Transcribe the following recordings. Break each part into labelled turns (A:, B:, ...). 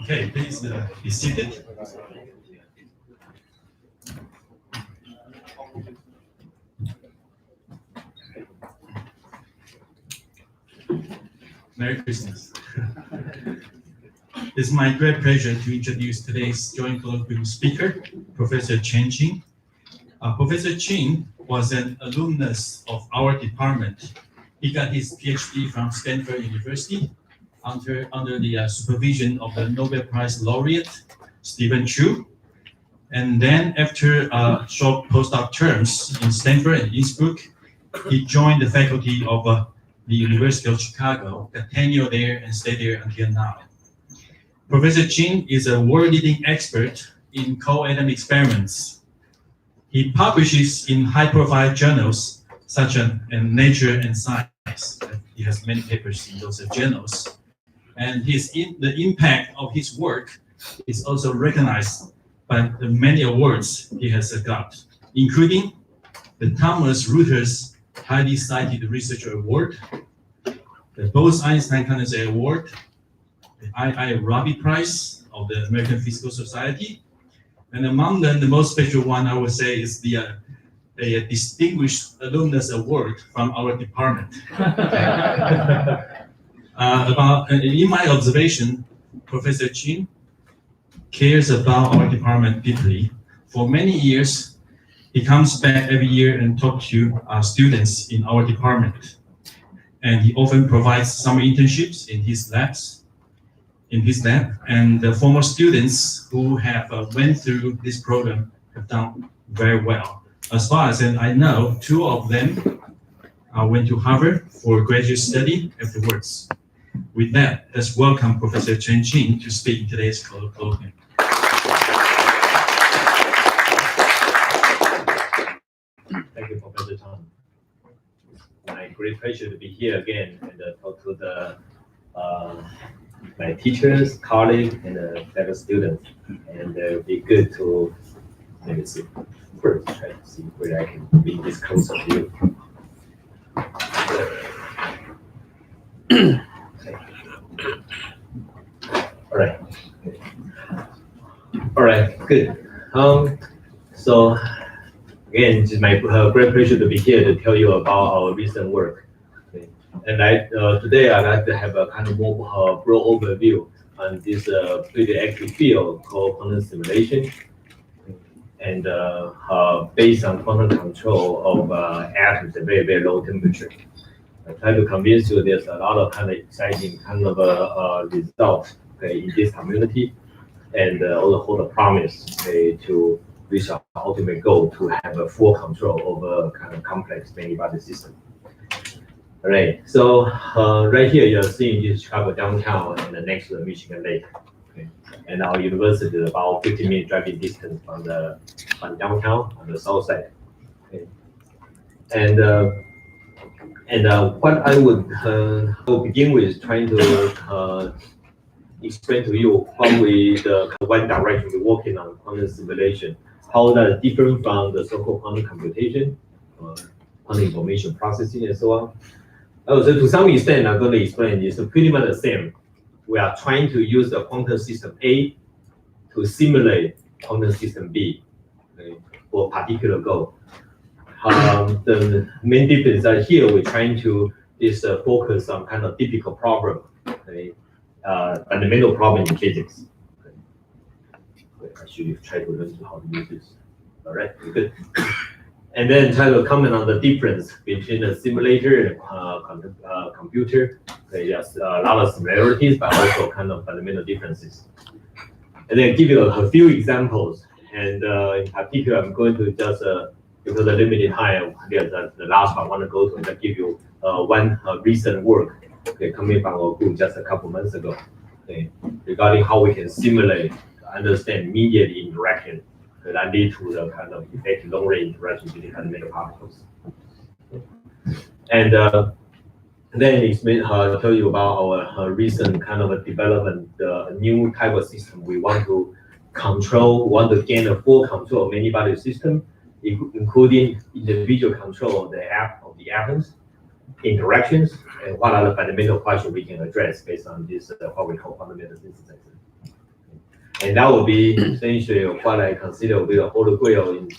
A: Okay, please be seated. Merry Christmas. It's my great pleasure to introduce today's joint colloquium speaker, Professor Chen Qing. Professor Qing was an alumnus of our department. He got his PhD from Stanford University under the supervision of the Nobel Prize laureate, Stephen Chu. And then after short postdoc terms in Stanford and Innsbruck, he joined the faculty of the University of Chicago, got tenure there and stayed there until now. Professor Qing is a world-leading expert in co-atom experiments. He publishes in high-profile journals such as Nature and Science. He has many papers in those journals. And the impact of his work is also recognized by the many awards he has got, including the Thomas Reuters Highly Cited Researcher Award, the Bose-Einstein-Condorcet Award, the I. Rabi Prize of the American Physical Society, and among them, the most special one I would say is the Distinguished Alumnus Award from our department. In my observation, Professor Qing cares about our department deeply. For many years, he comes back every year and talks to students in our department. And he often provides summer internships in his lab. And the former students who have went through this program have done very well. As far as I know, 2 of them went to Harvard for graduate study afterwards. With that, let's welcome Professor Chen Qing to speak in today's colloquium.
B: great pleasure to be here again and talk to the my teachers, colleagues, and fellow students. And it'll be good to maybe see first try to see where I can be this close of you. All right, good. So again, it's my great pleasure to be here to tell you about our recent work. Okay. And today I'd like to have a kind of more broad overview on this pretty active field called quantum simulation, and based on quantum control of atoms at very, very low temperature. I try to convince you there's a lot of kind of exciting kind of results, okay, in this community, and also hold a promise, okay, to reach our ultimate goal to have a full control over kind of complex many-body system. All right, so right here you're seeing this Chicago downtown and next to the Michigan Lake. Okay. And our university is about 15-minute driving distance from downtown on the south side. Okay. And what I will begin with trying to explain to you probably the one direction we're working on quantum simulation, how that is different from the so-called quantum computation, quantum information processing, and so on. So to some extent, I'm going to explain this. Pretty much the same. We are trying to use the quantum system A to simulate quantum system B, okay, for a particular goal. The main difference is here we're trying to focus on kind of typical problem, okay, fundamental problem in physics. Okay. I should try to learn how to use this. All right, good. And then try to comment on the difference between the simulator and computer. Okay, there's a lot of similarities, but also kind of fundamental differences. And then give you a few examples. And in particular, I'm going to just, because of limited time, the last one I want to go to and just give you one recent work, okay, coming from our group just a couple months ago, okay, regarding how we can simulate, understand mediated interaction that lead to the kind of effective long-range interaction between fundamental particles. And then it's tell you about our recent kind of a development, new type of system. We want to gain a full control of many-body system, including individual control of the atoms, interactions, and what are the fundamental questions we can address based on this what we call fundamental synthesis. And that will be essentially what I consider will be the holy grail in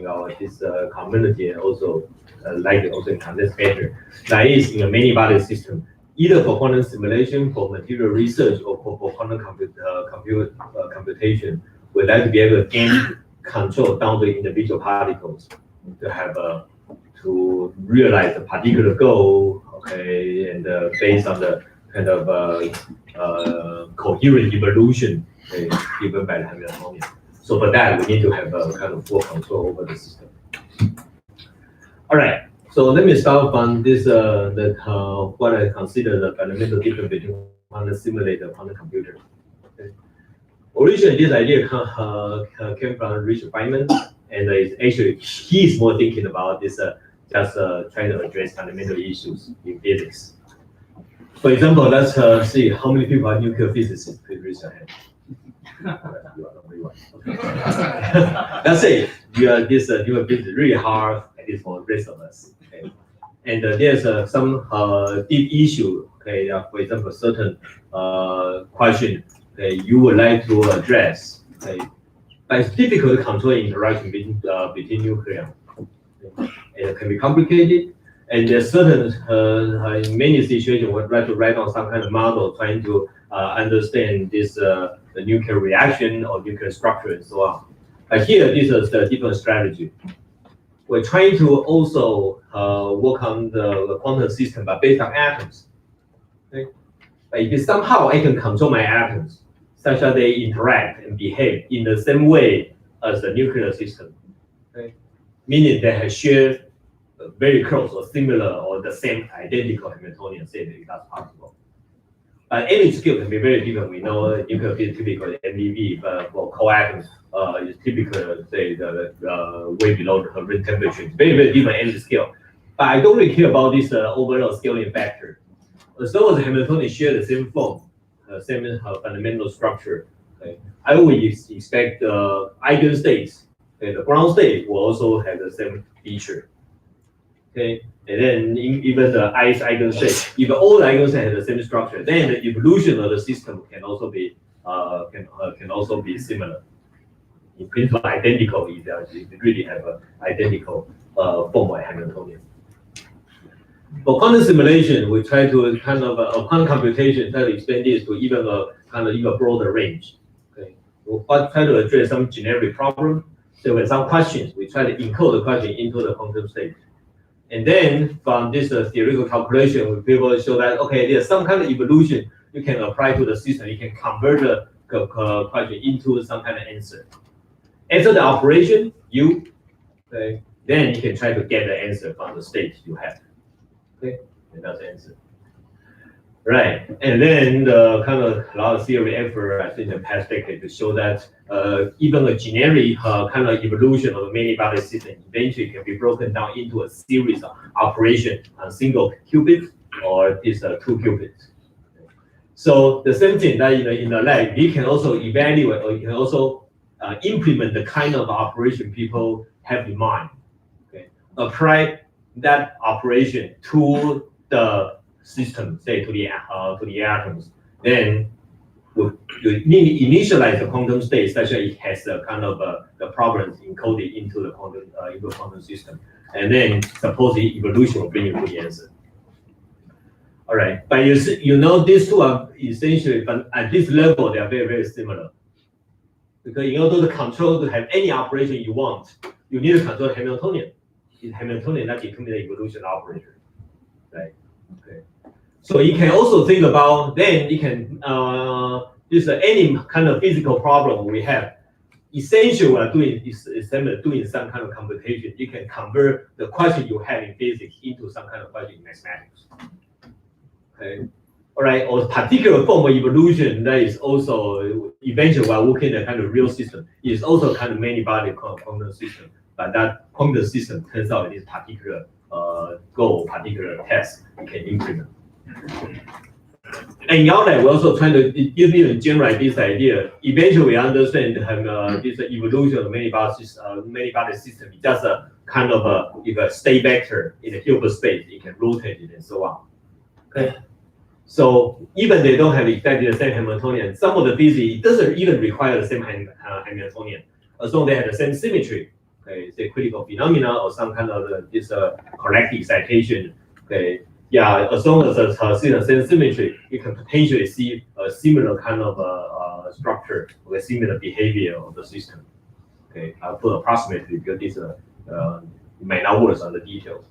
B: our this community, and also likely also in condensed matter. That is in a many-body system, either for quantum simulation, for material research, or for quantum computation. We'd like to be able to gain control down to individual particles to have to realize a particular goal, okay, and based on the kind of coherent evolution, okay, given by the Hamiltonian. So for that, we need to have a kind of full control over the system. All right. So let me start from this what I consider the fundamental difference between quantum simulator and quantum computer. Okay. Originally, this idea came from Richard Feynman, and actually he is more thinking about this just trying to address fundamental issues in physics. For example, let's see how many people are nuclear physicists. Please raise your hand. You are the only one. Okay. Let's say you are this nuclear physics really hard, at least for the rest of us. Okay. And there's some deep issue. Okay, for example, certain question you would like to address. Okay, but it's difficult to control interaction between nuclei. Okay. It can be complicated. And there's certain, in many situations, we'd like to write down some kind of model trying to understand this the nuclear reaction or nuclear structure and so on. But here, this is the different strategy. We're trying to also work on the quantum system, but based on atoms. Okay? But if somehow I can control my atoms such that they interact and behave in the same way as the nuclear system, okay? Meaning they have shared very close or similar or the same identical Hamiltonian state, if that's possible. Any scale can be very different. We know nuclear physics typically MeV, but for coatoms, it's typically say the way below the room temperature. It's very, very different energy scale. but I don't really care about this overall scaling factor. As long as Hamiltonian share the same form, same fundamental structure, okay, I always expect the eigenstates. Okay, the ground state will also have the same feature. Okay, and then even the ith eigenstate, if all the eigenstates have the same structure, then the evolution of the system can also be similar. In principle, identical if you really have an identical form of Hamiltonian. For quantum simulation, we try to kind of quantum computation try to expand this to even a kind of even broader range. Okay, we'll try to address some generic problem. So with some questions, we try to encode the question into the quantum state. And then from this theoretical calculation, we be able to show that, okay, there's some kind of evolution you can apply to the system. You can convert the question into some kind of answer. Answer the operation, okay, then you can try to get the answer from the state you have. Okay, and that's the answer. Right, and then the kind of a lot of theory effort, I think, in the past decade to show that even a generic kind of evolution of a many-body system eventually can be broken down into a series of operations on single qubit or these 2 qubits. So the same thing that in the lab, you can also evaluate or you can also implement the kind of operation people have in mind. Okay, apply that operation to the system, say to the atoms, then you need to initialize the quantum state such that it has a kind of the problems encoded into the quantum system, and then suppose the evolution will bring you to the answer. All right, but you know these two are essentially, but at this level they are very, very similar. Because in order to control to have any operation you want, you need to control Hamiltonian. It's Hamiltonian that determines the evolution operator, right? Okay. So you can also think about, then you can, this any kind of physical problem we have, essentially we are doing doing some kind of computation. You can convert the question you have in physics into some kind of question in mathematics. Okay. All right, or a particular form of evolution that is also eventually while working in a kind of real system is also kind of many-body quantum system. But that quantum system turns out it is particular goal, particular test you can implement. And in our lab, we're also trying to even generate this idea. Eventually, we understand this evolution of many-body system is just a kind of a state vector in a Hilbert space. You can rotate it and so on. Okay. So even they don't have exactly the same Hamiltonian, some of the physics doesn't even require the same Hamiltonian, as long as they have the same symmetry. Okay, say critical phenomena or some kind of this corrective excitation. Okay, yeah, as long as it's the same symmetry, you can potentially see a similar kind of structure or a similar behavior of the system. Okay, I'll put approximately because this may not work on the details.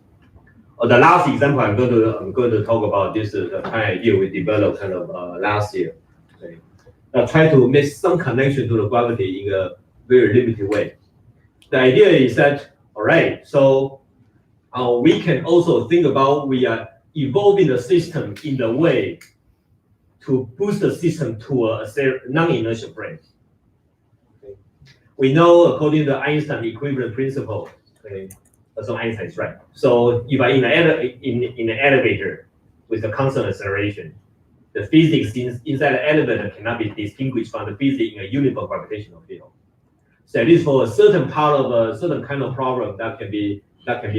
B: The last example I'm going to talk about this is the kind of idea we developed kind of last year. Okay, try to make some connection to the gravity in a very limited way. The idea is that, all right, so we can also think about we are evolving the system in the way to boost the system to a non-inertial frame. Okay. We know according to Einstein equivalent principle, okay, so Einstein is right. So if I'm in an elevator with a constant acceleration, the physics inside the elevator cannot be distinguished from the physics in a uniform gravitational field. So at least for a certain part of a certain kind of problem that can be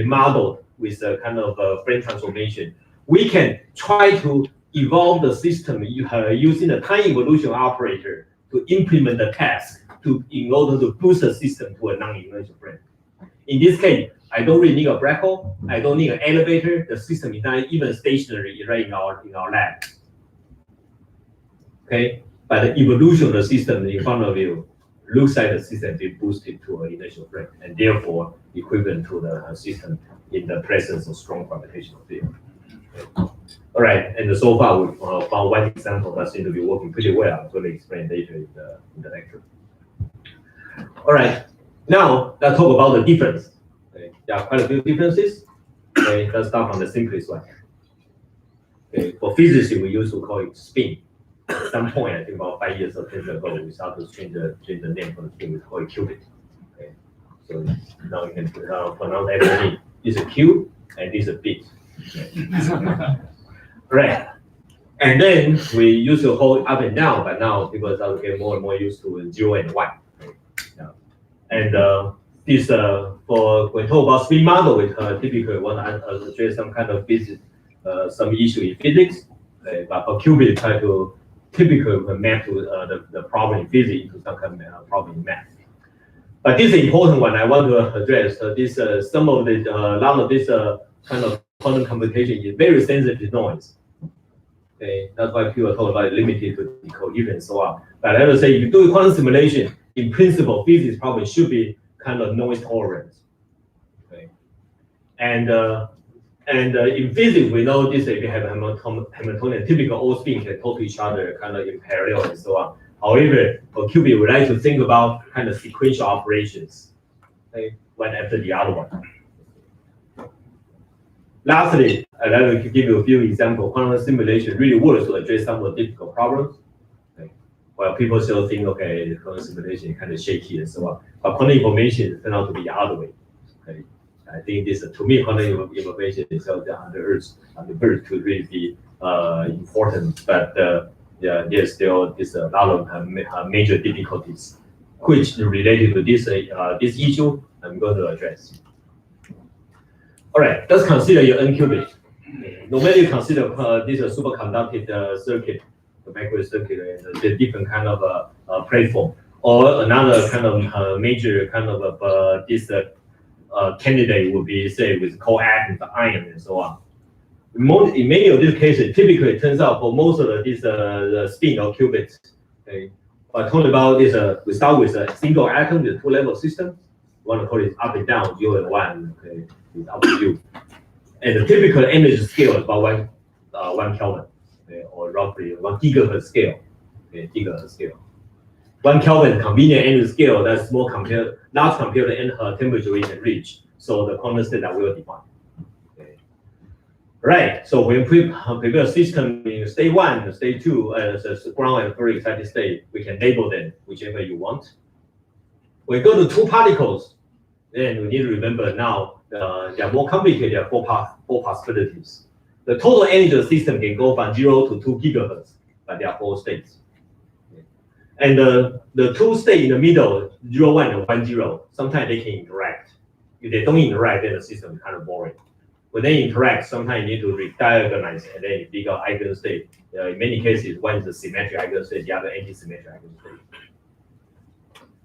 B: modeled with a kind of frame transformation, we can try to evolve the system using the time evolution operator to implement the task in order to boost the system to a non-inertial frame. In this case, I don't really need a black hole. I don't need an elevator. The system is not even stationary right in our lab. Okay, but the evolution of the system in front of you looks like the system being boosted to an inertial frame, and therefore equivalent to the system in the presence of strong gravitational field. Okay. All right, and so far we found one example that seems to be working pretty well. I'm going to explain later in the lecture. All right, now let's talk about the difference. Okay. There are quite a few differences. Okay, let's start from the simplest one. Okay, for physics, we used to call it spin. At some point, I think about 5 years or 10 years ago, we started to change the name for the thing. We call it qubit. Okay, so now you can pronounce everything. It's a Q, and this is a bit. Right. And then we used to hold up and down, but now people start to get more and more used to 0 and 1. Yeah. And this for when talk about spin model, we typically want to address some kind of physics, some issue in physics. But for qubit, try to typically map to the problem in physics into some kind of problem in math. But this is important one I want to address. This some of the a lot of this kind of quantum computation is very sensitive to noise. Okay, that's why people talk about limited to decode and so on. But I would say if you do quantum simulation, in principle, physics probably should be kind of noise tolerant. Okay, and in physics, we know this if you have a Hamiltonian, typical all spin can talk to each other kind of in parallel and so on. However, for qubit, we like to think about kind of sequential operations, okay, one after the other one. Lastly, I'd like to give you a few examples. Quantum simulation really works to address some of the difficult problems. Okay. While people still think, okay, quantum simulation is kind of shaky and so on. But quantum information turns out to be the other way. Okay. I think this, to me, quantum information is on the verge to really be important. But yeah, there's still a lot of major difficulties, which related to this this issue I'm going to address. All right, let's consider your n qubit. No matter you consider this superconductive circuit, the microwave circuit, and the different kind of platform, or another kind of major kind of this candidate would be say with cold atoms, iron, and so on. In many of these cases, typically it turns out for most of this the spin of qubits, okay, but talking about this, we start with a single atom with 2-level system. We want to call it up and down, 0 and 1. Okay, it's up to you. And the typical energy scale is about 1 Kelvin, okay, or roughly 1 gigahertz scale. Okay, gigahertz scale. 1 Kelvin convenient energy scale that's more large compared to temperature we can reach. So the quantum state that we will define. Okay. Right. So when we prepare a system in state 1, state 2, as a ground and very excited state, we can label them whichever you want. When we go to 2 particles, then we need to remember now they are more complicated. There are 4 possibilities. The total energy of the system can go from 0 to 2 gigahertz, but there are 4 states. And the 2 states in the middle, 0, 1, and 1, 0, sometimes they can interact. If they don't interact, then the system is kind of boring. When they interact, sometimes you need to re-diagonalize and then you figure out eigenstate. In many cases, one is a symmetric eigenstate, the other anti-symmetric eigenstate.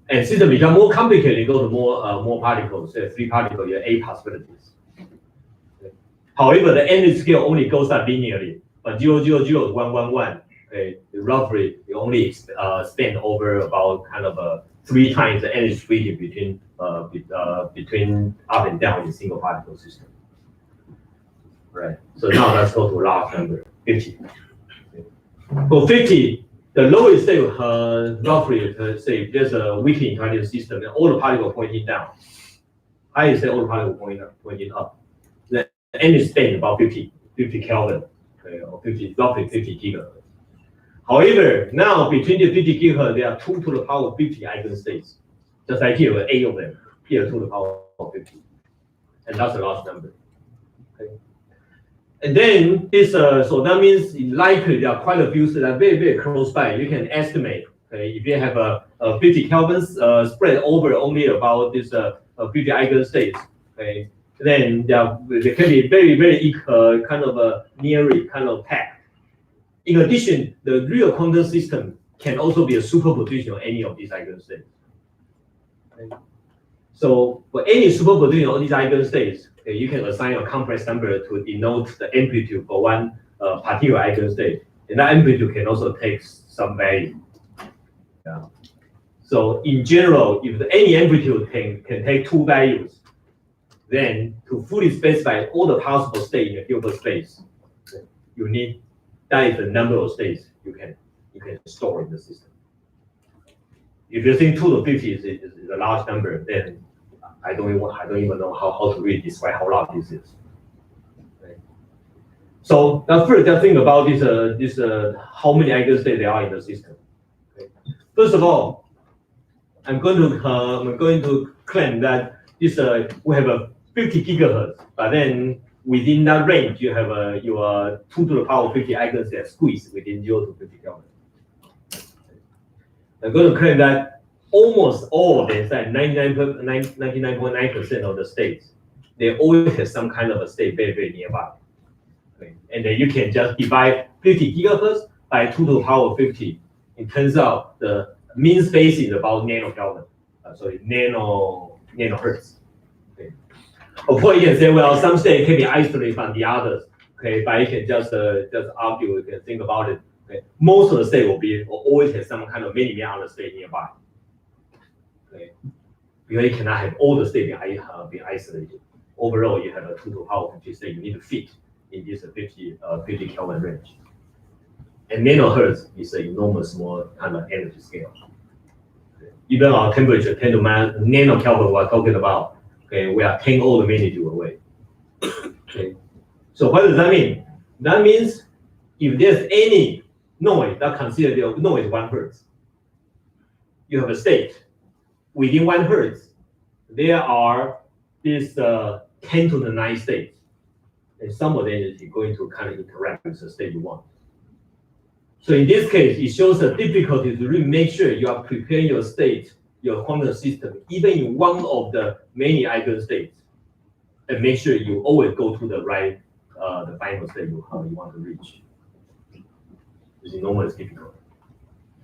B: And system become more complicated, you go to more particles. So 3 particles, you have 8 possibilities. Okay. However, the energy scale only goes up linearly, but 0, 0, 0 is 1, 1, 1. Okay, roughly you only spend over about kind of 3 times the energy freedom between up and down in a single particle system. Right. So now let's go to a large number, 50. Okay. For 50, the lowest state roughly say there's a weakly intelligent system and all the particles pointing down. Highest state all the particles pointing up. The energy spent about 50 Kelvin, okay, or roughly 50 gigahertz. However, now between the 50 gigahertz, there are 2 to the power of 50 eigenstates. Just like here, 8 of them. Here, 2 to the power of 50. And that's a large number. Okay. And then this, so that means likely there are quite a few that are very, very close by. You can estimate, okay, if you have a 50 Kelvins spread over only about this 50 eigenstates, okay, then they can be very, very kind of nearly kind of packed. In addition, the real quantum system can also be a superposition of any of these eigenstates. Okay. So for any superposition of these eigenstates, okay, you can assign a complex number to denote the amplitude for one particular eigenstate. And that amplitude can also take some value. Yeah. So in general, if any amplitude can take 2 values, then to fully specify all the possible states in the Hilbert space, okay, you need that is the number of states you can store in the system. If you think 2 to 50 is a large number, then I don't even know how to really describe how large this is. Okay. So now first, just think about this how many eigenstates there are in the system. Okay. First of all, I'm going to claim that this we have a 50 gigahertz, but then within that range, you have your 2 to the power 50 eigenstate squeezed within 0 to 50 Kelvin. I'm going to claim that almost all of them, 99.9% of the states, they always have some kind of a state very, very nearby. Okay. And then you can just divide 50 gigahertz by 2 to the power 50. It turns out the mean space is about nanokelvin, nanohertz. Okay. Of course, you can say, well, some state can be isolated from the others. Okay, but you can just argue, you can think about it. Okay. Most of the state will always have some kind of many other state nearby. Okay, because you cannot have all the state be isolated. Overall, you have a 2 to the power 50 state you need to fit in this 50 Kelvin range. And nanohertz is an enormous small kind of energy scale. Okay. Even our temperature 10 to nanokelvin we're talking about, okay, we are 10 orders of magnitude away. Okay. So what does that mean? That means if there's any noise that considered the noise 1 hertz, you have a state within 1 hertz. There are these 10 to the 9 states, and some of them is going to kind of interact with the state you want. So in this case, it shows the difficulty to really make sure you are preparing your state, your quantum system, even in one of the many eigenstates, and make sure you always go to the right, the final state you want to reach. It's enormously difficult.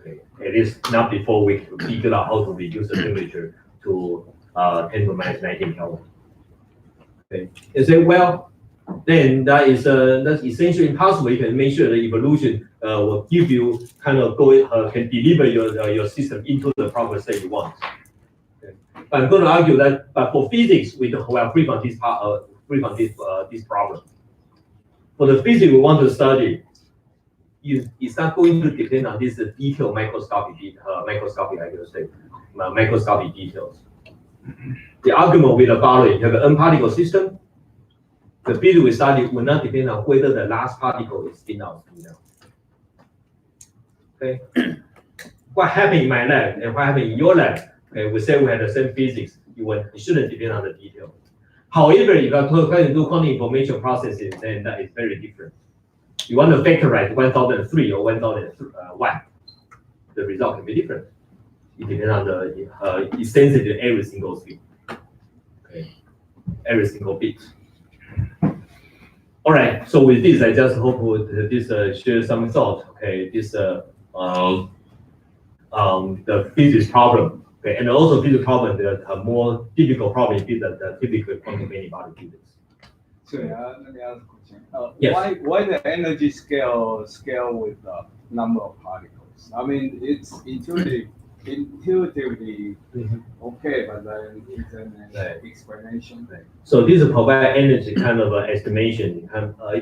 B: Okay. At least not before we figure out how to reduce the temperature to 10 to minus 19 Kelvin. Okay. You say, well, then that's essentially impossible. You can make sure the evolution will give you kind of can deliver your system into the proper state you want. Okay. But I'm going to argue that, but for physics, we are free from this problem. For the physics we want to study, it's not going to depend on this detailed microscopic eigenstate, microscopic details. The argument will be the following: you have an n-particle system. The physics we study will not depend on whether the last particle is spin out or spin out. Okay. What happened in my lab and what happened in your lab? Okay, we say we have the same physics. It shouldn't depend on the detail. However, if you are trying to do quantum information processing, then that is very different. You want to factorize 1003 or 1001, the result can be different. It depends on it's sensitive to every single speed. Okay, every single bit. All right. So with this, I just hope this share some thoughts. Okay, this the physics problem. Okay, and also physics problem. There are more difficult problems than the typical quantum many-body physics.
C: So let me ask a question.
B: Yes.
C: Why the energy scale with the number of particles? I mean, it's intuitively okay, but then it's an explanation.
B: So this provide energy kind of estimation.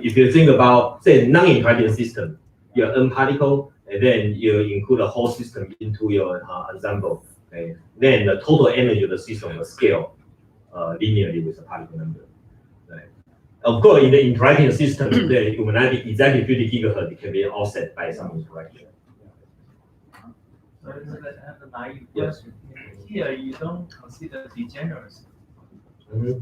B: If you think about, say, non-interacting system, your n particle, and then you include the whole system into your ensemble. Okay, then the total energy of the system will scale linearly with the particle number. Right. Of course, in the interacting system, it will not be exactly 50 gigahertz. It can be offset by some interaction.
D: So I have a naive
B: Yes.
D: question. Here, you don't consider degeneracy.
B: Mm-hmm.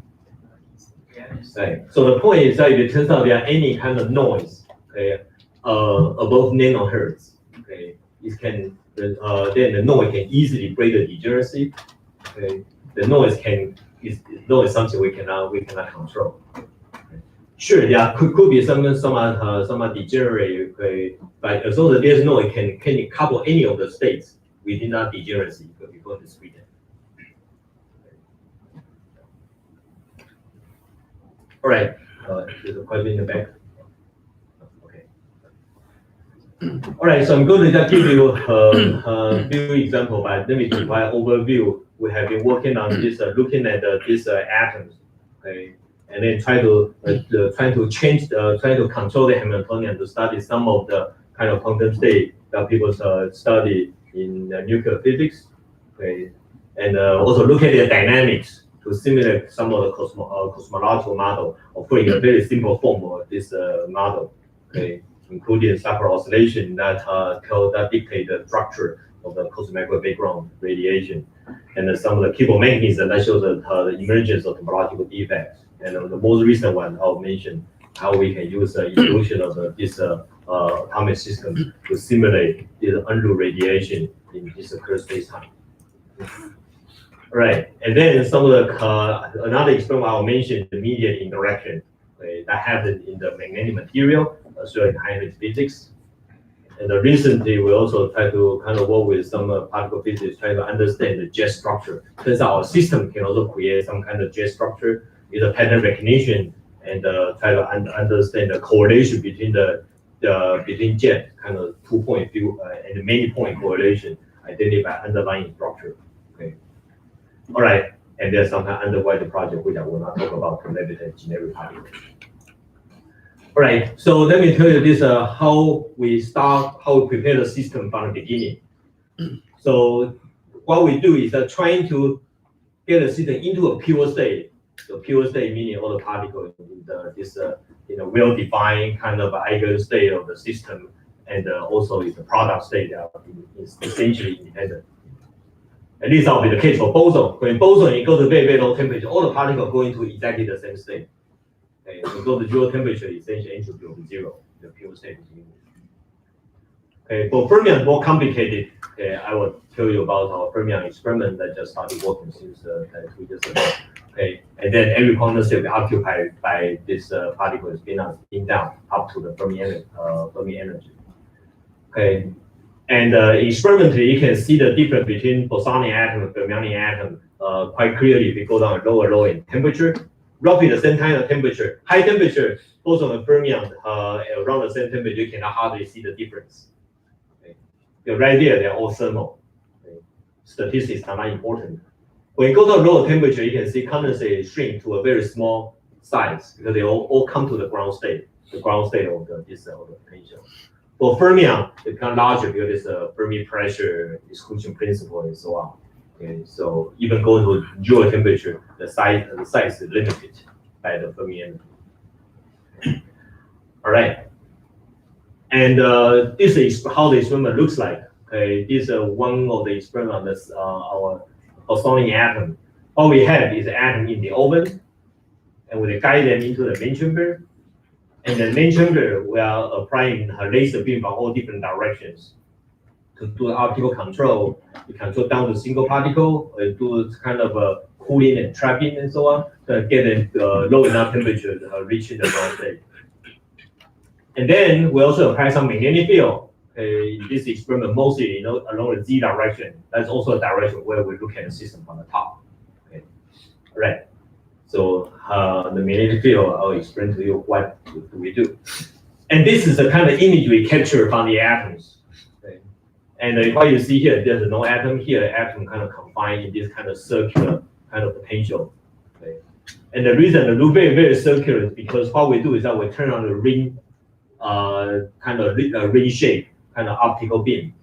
D: Yeah,
B: Right. So the point is that if it turns out there are any kind of noise, okay, above nanohertz, okay, then the noise can easily break the degeneracy. Okay, the noise is something we cannot control. Okay. Sure, there could be some degenerate, okay, but as long as there's noise, can couple any of the states within that degeneracy before the screen. All right, there's a question in the back. Okay. All right, so I'm going to just give you a few examples, but let me provide overview. We have been working on this, looking at these atoms, okay, and then trying to control the Hamiltonian to study some of the kind of quantum state that people study in nuclear physics, okay, and also look at their dynamics to simulate some of the cosmological model, or put in a very simple form of this model, okay, including Sapir oscillation that dictate the structure of the cosmic background radiation, and some of the keyboard mechanism that shows the emergence of topological defects, And the most recent one I'll mention how we can use the evolution of this atomic system to simulate the unload radiation in this curved space-time. Right, and then some of the another experiment I'll mention the mediate interaction that happens in the magnetic material as well as high-energy physics. And recently, we also try to kind of work with some particle physics, trying to understand the jet structure. Since our system can also create some kind of jet structure with a pattern recognition and try to understand the correlation between between jet kind of 2-point view and the many point correlation identify underlying structure. Okay. All right, and there's some kind of underway project which I will not talk about to levitate generic particles. All right, so let me tell you this, how we prepare the system from the beginning. So what we do is trying to get the system into a pure state. So pure state meaning all the particles in this well-defined kind of eigenstate of the system, and also is the product state that is essentially independent. And this will be the case for boson. When boson it goes to very, very low temperature, all the particles go into exactly the same state. Okay, when you go to zero temperature, essentially entropy will be zero. The pure state is zero. Okay, for fermion, more complicated. Okay, I will tell you about our fermion experiment that just started working since 2 years ago. Okay, and then every quantum state will be occupied by this particle is being down up to the Fermi energy. Okay, and experimentally you can see the difference between bosonic atom and fermionic atom quite clearly if we go down lower in temperature. Roughly the same kind of temperature, high temperature, boson and fermion around the same temperature, you cannot hardly see the difference. Okay. Right there, they're all thermal. Okay. Statistics are not important. When you go to a lower temperature, you can see condensate shrink to a very small size because they all come to the ground state of the potential. For fermion, it becomes larger because it's a Fermi pressure exclusion principle and so on. Okay, so even going to zero temperature, the size is limited by the Fermi energy. All right, and this is how the experiment looks like. Okay, this is one of the experiments. Our bosonic atom. All we have is an atom in the oven, and we guide them into the main chamber. And the main chamber, we are applying a laser beam from all different directions to do optical control. You control down to single particle, or do kind of a cooling and trapping and so on to get it low enough temperature to reach the ground state. And then we also apply some magnetic field. In this experiment, mostly along the z direction. That's also a direction where we look at the system from the top. Okay, all right. So the magnetic field, I'll explain to you what we do. And this is the kind of image we capture from the atoms. Okay. And what you see here, there's no atom here. Atom kind of confined in this kind of circular kind of potential. Okay. And the reason it looks very, very circular is because what we do is that we turn on the ring, kind of ring shape, kind of optical beam.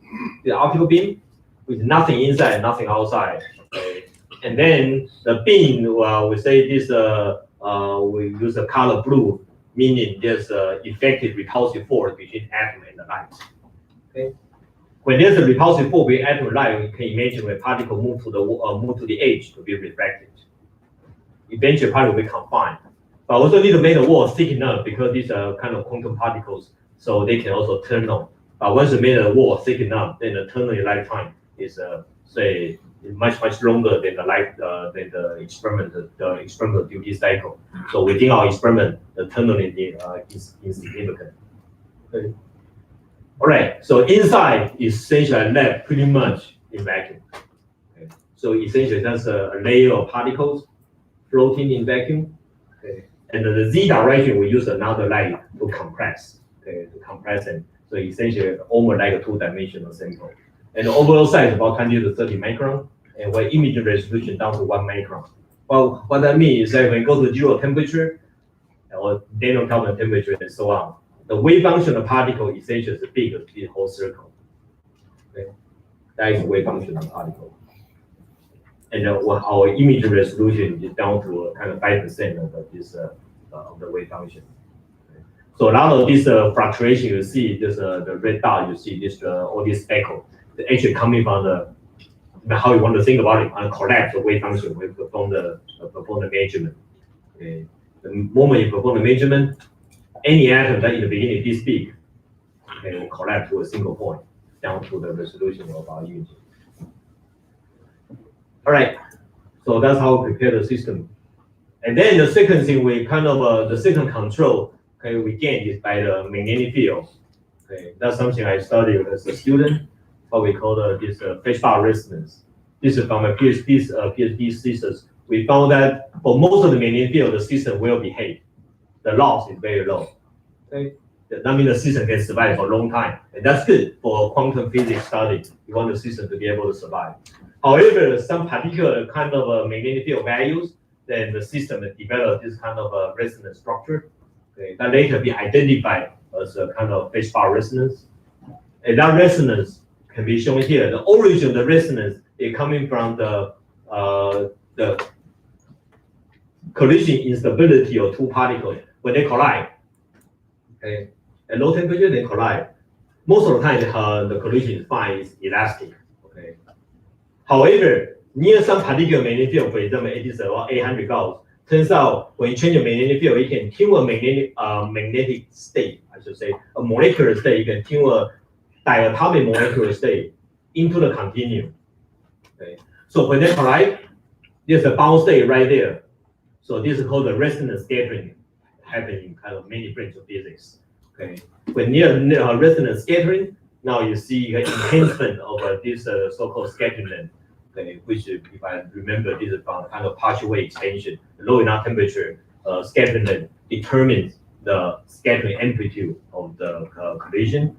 B: The optical beam with nothing inside, nothing outside. Okay. And then the beam, we say this, we use the color blue, meaning there's effective repulsive force between atom and the light. Okay. When there's a repulsive force between atom and light, you can imagine when particle move to the edge to be refracted. Eventually, particle will be confined. But also need to make the wall thick enough because these are kind of quantum particles, so they can also turn on. But once you made the wall thick enough, then the turning lifetime is say much longer than the experimental duty cycle. So within our experiment, the tunneling is insignificant. Okay. All right. So inside is essentially left pretty much in vacuum. Okay. So essentially that's a layer of particles floating in vacuum. Okay. And the z direction we use another light to compress. Okay, to compress it. So essentially almost like a two-dimensional sample. And the overall size is about 20 to 30 micron, and we're imaging resolution down to 1 micron. Well, what that means is that when you go to zero temperature, or Daniel Kelvin temperature and so on, the wave function of particle essentially is big as the whole circle. Okay? That is the wave function of particle. And our image resolution is down to kind of 5% of this of the wave function. So a lot of this fluctuation you see, this the red dot you see, this all these speckles, actually coming from how you want to think about it, and collapse the wave function when we perform the measurement. Okay. the moment you perform the measurement, any atom that in the beginning this big, okay, will collapse to a single point down to the resolution of our imaging. All right, so that's how we prepare the system. And then the second thing we kind of, the second control, okay, we gain is by the magnetic field. Okay, that's something I studied as a student, what we call this phase bar resonance. This is from my PhD thesis. We found that for most of the magnetic field, the system will behave. The loss is very low. Okay, that means the system can survive for a long time, and that's good for quantum physics study. You want the system to be able to survive. However, some particular kind of magnetic field values, then the system develop this kind of resonance structure, okay, that later be identified as a kind of phase bar resonance. And that resonance can be shown here. The origin of the resonance is coming from the collision instability of two particles when they collide. Okay, at low temperature they collide. Most of the time, the collision is fine, it's elastic. Okay. However, near some particular magnetic field, for example, it is about 800 Gauss. Turns out when you change the magnetic field, you can tune a magnetic state, I should say, a molecular state. You can tune a diatomic molecular state into the continuum. Okay. So when they collide, there's a bound state right there. So this is called the resonance scattering, happening in kind of many branches of physics. Okay. When near resonance scattering, now you see an enhancement of this so-called scattering length. Okay, which if I remember, this is from kind of partial wave expansion. Low enough temperature, scattering length determines the scattering amplitude of the collision,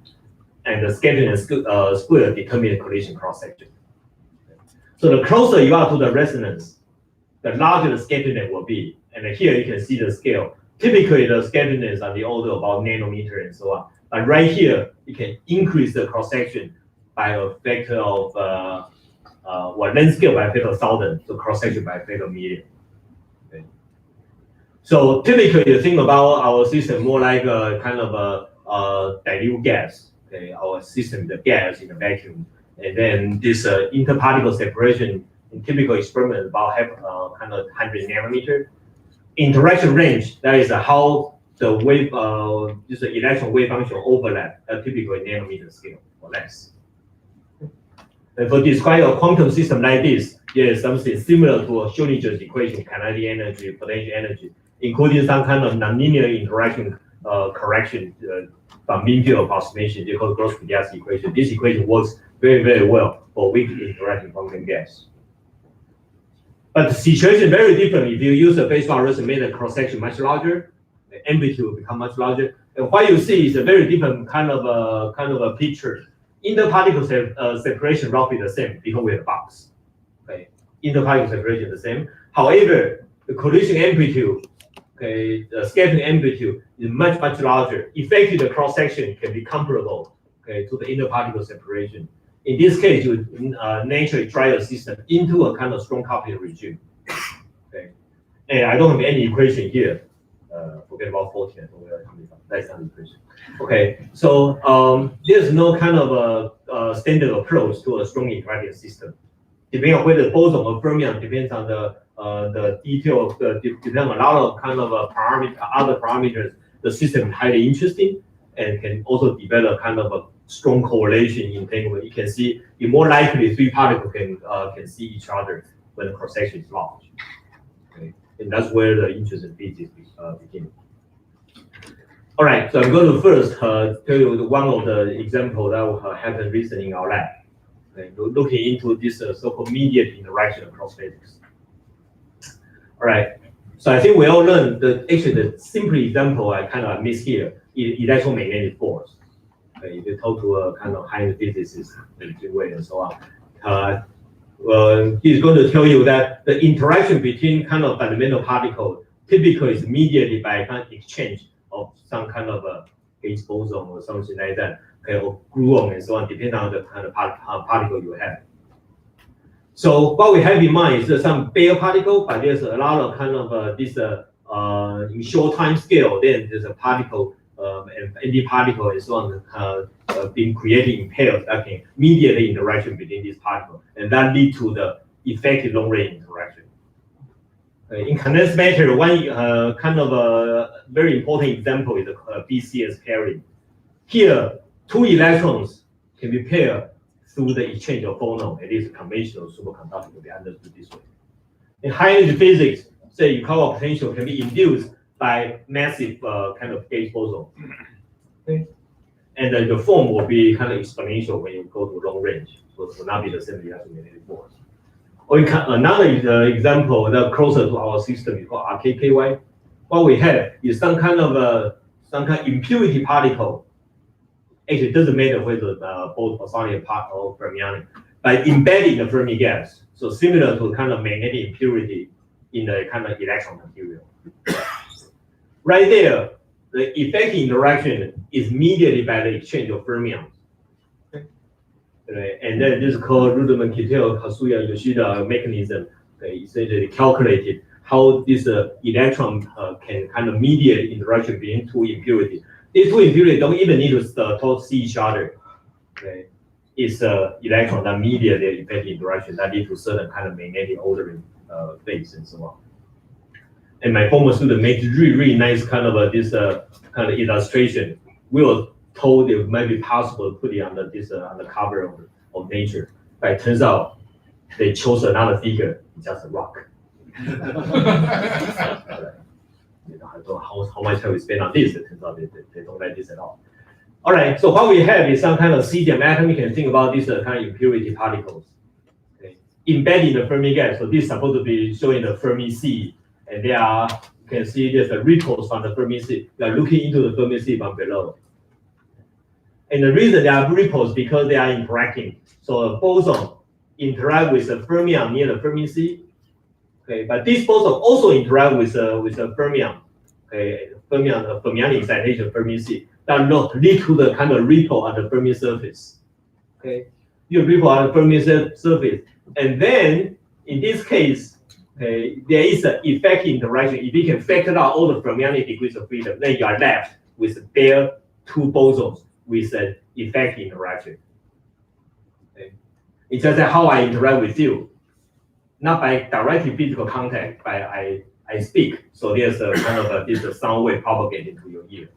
B: and the scattering square determines the collision cross section. Okay. So the closer you are to the resonance, the larger the scattering length will be. And here you can see the scale. Typically, the scattering lengths are the order of about nanometer and so on. But right here, you can increase the cross section by a factor of length scale by a factor of 1,000, so cross section by a factor of million. Okay. So typically, you think about our system more like a kind of a dilute gas. Okay, our system is a gas in a vacuum, and then this interparticle separation in typical experiment about kind of 100 nanometer. Interaction range, that is how the wave, this electron wave function overlap at typically nanometer scale or less. And for describe a quantum system like this, there is something similar to a Schrödinger's equation, kinetic energy, potential energy, including some kind of nonlinear interaction correction from mean field approximation. They call Gross-Pigassky equation. This equation works very, very well for weak interaction quantum gas. But the situation is very different. If you use a phase bar resonance, make the cross section much larger, the amplitude will become much larger. And what you see is a very different kind of a picture. Interparticle separation roughly the same because we have a box. Okay, interparticle separation the same. However, the collision amplitude, okay, the scattering amplitude is much larger. Effectively, the cross section can be comparable, okay, to the interparticle separation. In this case, you naturally drive a system into a kind of strong coupling regime. Okay, and I don't have any equation here. Forget about 14. That's not the equation. Okay, so there's no kind of a standard approach to a strong interacting system. Depending on whether boson or fermion, depends on the detail of depends on a lot of kind of other parameters. The system is highly interesting and can also develop kind of a strong correlation in entanglement. You can see it more likely three particles can see each other when the cross section is large. Okay, and that's where the interest in physics begins. All right, so I'm going to first tell you one of the examples that happened recently in our lab. Okay, looking into this so-called mediate interaction across physics. All right, so I think we all learned that actually the simple example I kind of miss here is electromagnetic force. Okay, if you talk to a kind of high-end physicist and so on, he's going to tell you that the interaction between kind of fundamental particles typically is mediated by a kind of exchange of some kind of a Higgs boson or something like that, okay, or gluon and so on, depending on the kind of particle you have. So what we have in mind is some bare particle, but there's a lot of kind of this in short time scale. Then there's a particle and anti-particle and so on being created in pairs that can mediate the interaction between these particles, and that lead to the effective long-range interaction. In condensed matter, one kind of a very important example is BCS pairing. Here, two electrons can be paired through the exchange of phonon. At least conventional superconducting will be understood this way. In high energy physics, say Yukawa potential can be induced by massive kind of gauge boson. Okay. And the form will be kind of exponential when you go to long range, so it will not be the same electromagnetic force. Or another example that closer to our system is called RKKY. What we have is some kind of impurity particle. Actually, it doesn't matter whether both bosonic or fermionic, but embedded in the Fermi gas. So similar to kind of magnetic impurity in the kind of electron material. Right there, the effective interaction is mediated by the exchange of fermions. Okay. And then this is called Ruderman, Kittel, Kasuya, Yoshida mechanism. Okay, essentially calculated how this electron can kind of mediate interaction between two impurities. These two impurities don't even need to see each other. Okay. It's electron that mediate the effective interaction that lead to certain kind of magnetic ordering phase and so on. And my former student made really nice kind of this kind of illustration. We were told it might be possible to put it under this on the cover of Nature, but it turns out they chose another figure, just a rock. You know, I don't know how much time we spend on this. It turns out they don't like this at all. All right, so what we have is some kind of cesium atom. You can think about these kind of impurity particles, okay, embedded in the Fermi gas. So this is supposed to be showing the Fermi sea, and they are, you can see there's the ripples from the Fermi sea. They are looking into the Fermi sea from below. And the reason they are ripples because they are interacting. So a boson interact with a fermion near the Fermi sea. Okay, but this boson also interact with a fermion. Okay, fermionic excitation Fermi sea that lead to the kind of ripple on the Fermi surface. Okay, you ripple on the Fermi surface, and then in this case, okay, there is an effective interaction. If you can factor out all the fermionic degrees of freedom, then you are left with bare two bosons with an effective interaction. Okay, it's just how I interact with you, not by direct physical contact, but I speak. So there's a kind of this sound wave propagated to your ear.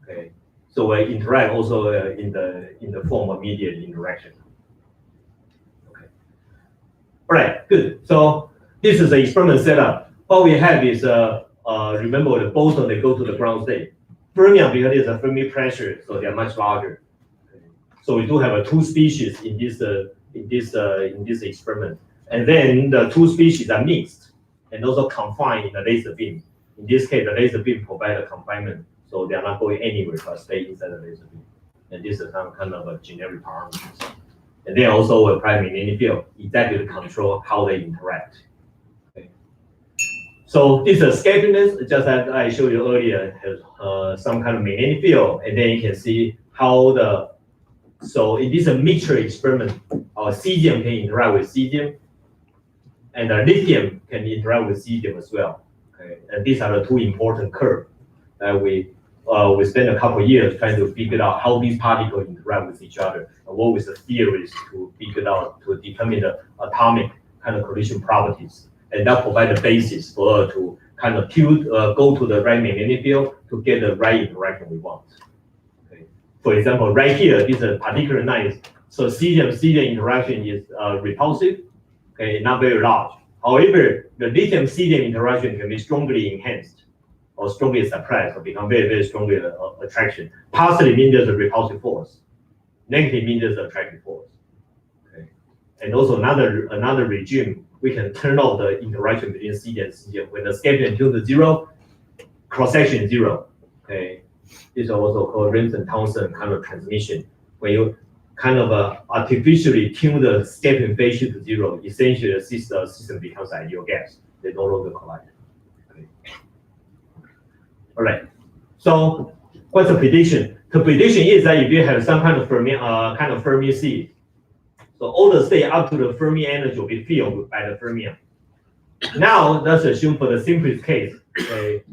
B: Okay, so we interact also in the form of mediated interaction. Okay, all right, good. So this is the experiment setup. What we have is remember the boson they go to the ground state. Fermion, because there's a Fermi pressure, so they are much larger. Okay. So we do have two species in this experiment, and then the two species are mixed and also confined in the laser beam. In this case, the laser beam provides a confinement, so they are not going anywhere but stay inside the laser beam. And this is some kind of a generic parameters. And then also apply magnetic field exactly to control how they interact. Okay. So this escapiness, just as I showed you earlier, has some kind of magnetic field, and then you can see how so in this mixture experiment, our cesium can interact with cesium, and lithium can interact with cesium as well. Okay, and these are the two important curves that we spent a couple of years trying to figure out how these particles interact with each other, and what was the theories to figure out to determine the atomic kind of collision properties, and that provide the basis for us to kind of go to the right magnetic field to get the right interaction we want. Okay. For example, right here, this is particularly nice. So cesium interaction is repulsive, okay, not very large. However, the lithium-cesium interaction can be strongly enhanced or strongly suppressed or become very, very strongly attraction. Positive means there's a repulsive force. Negative means there's an attractive force. Okay. And also another regime, we can turn off the interaction between cesium and cesium. When the scattering tunes to zero, cross-section is zero. Okay. This is also called Ramsden-Townsend kind of transmission. When you kind of artificially tune the scattering phase shift to zero, essentially the system becomes ideal gas. They no longer collide. Okay. All right. So what's the prediction? The prediction is that if you have some kind of Fermi sea, so all the state up to the Fermi energy will be filled by the fermion. Now let's assume for the simplest case, okay,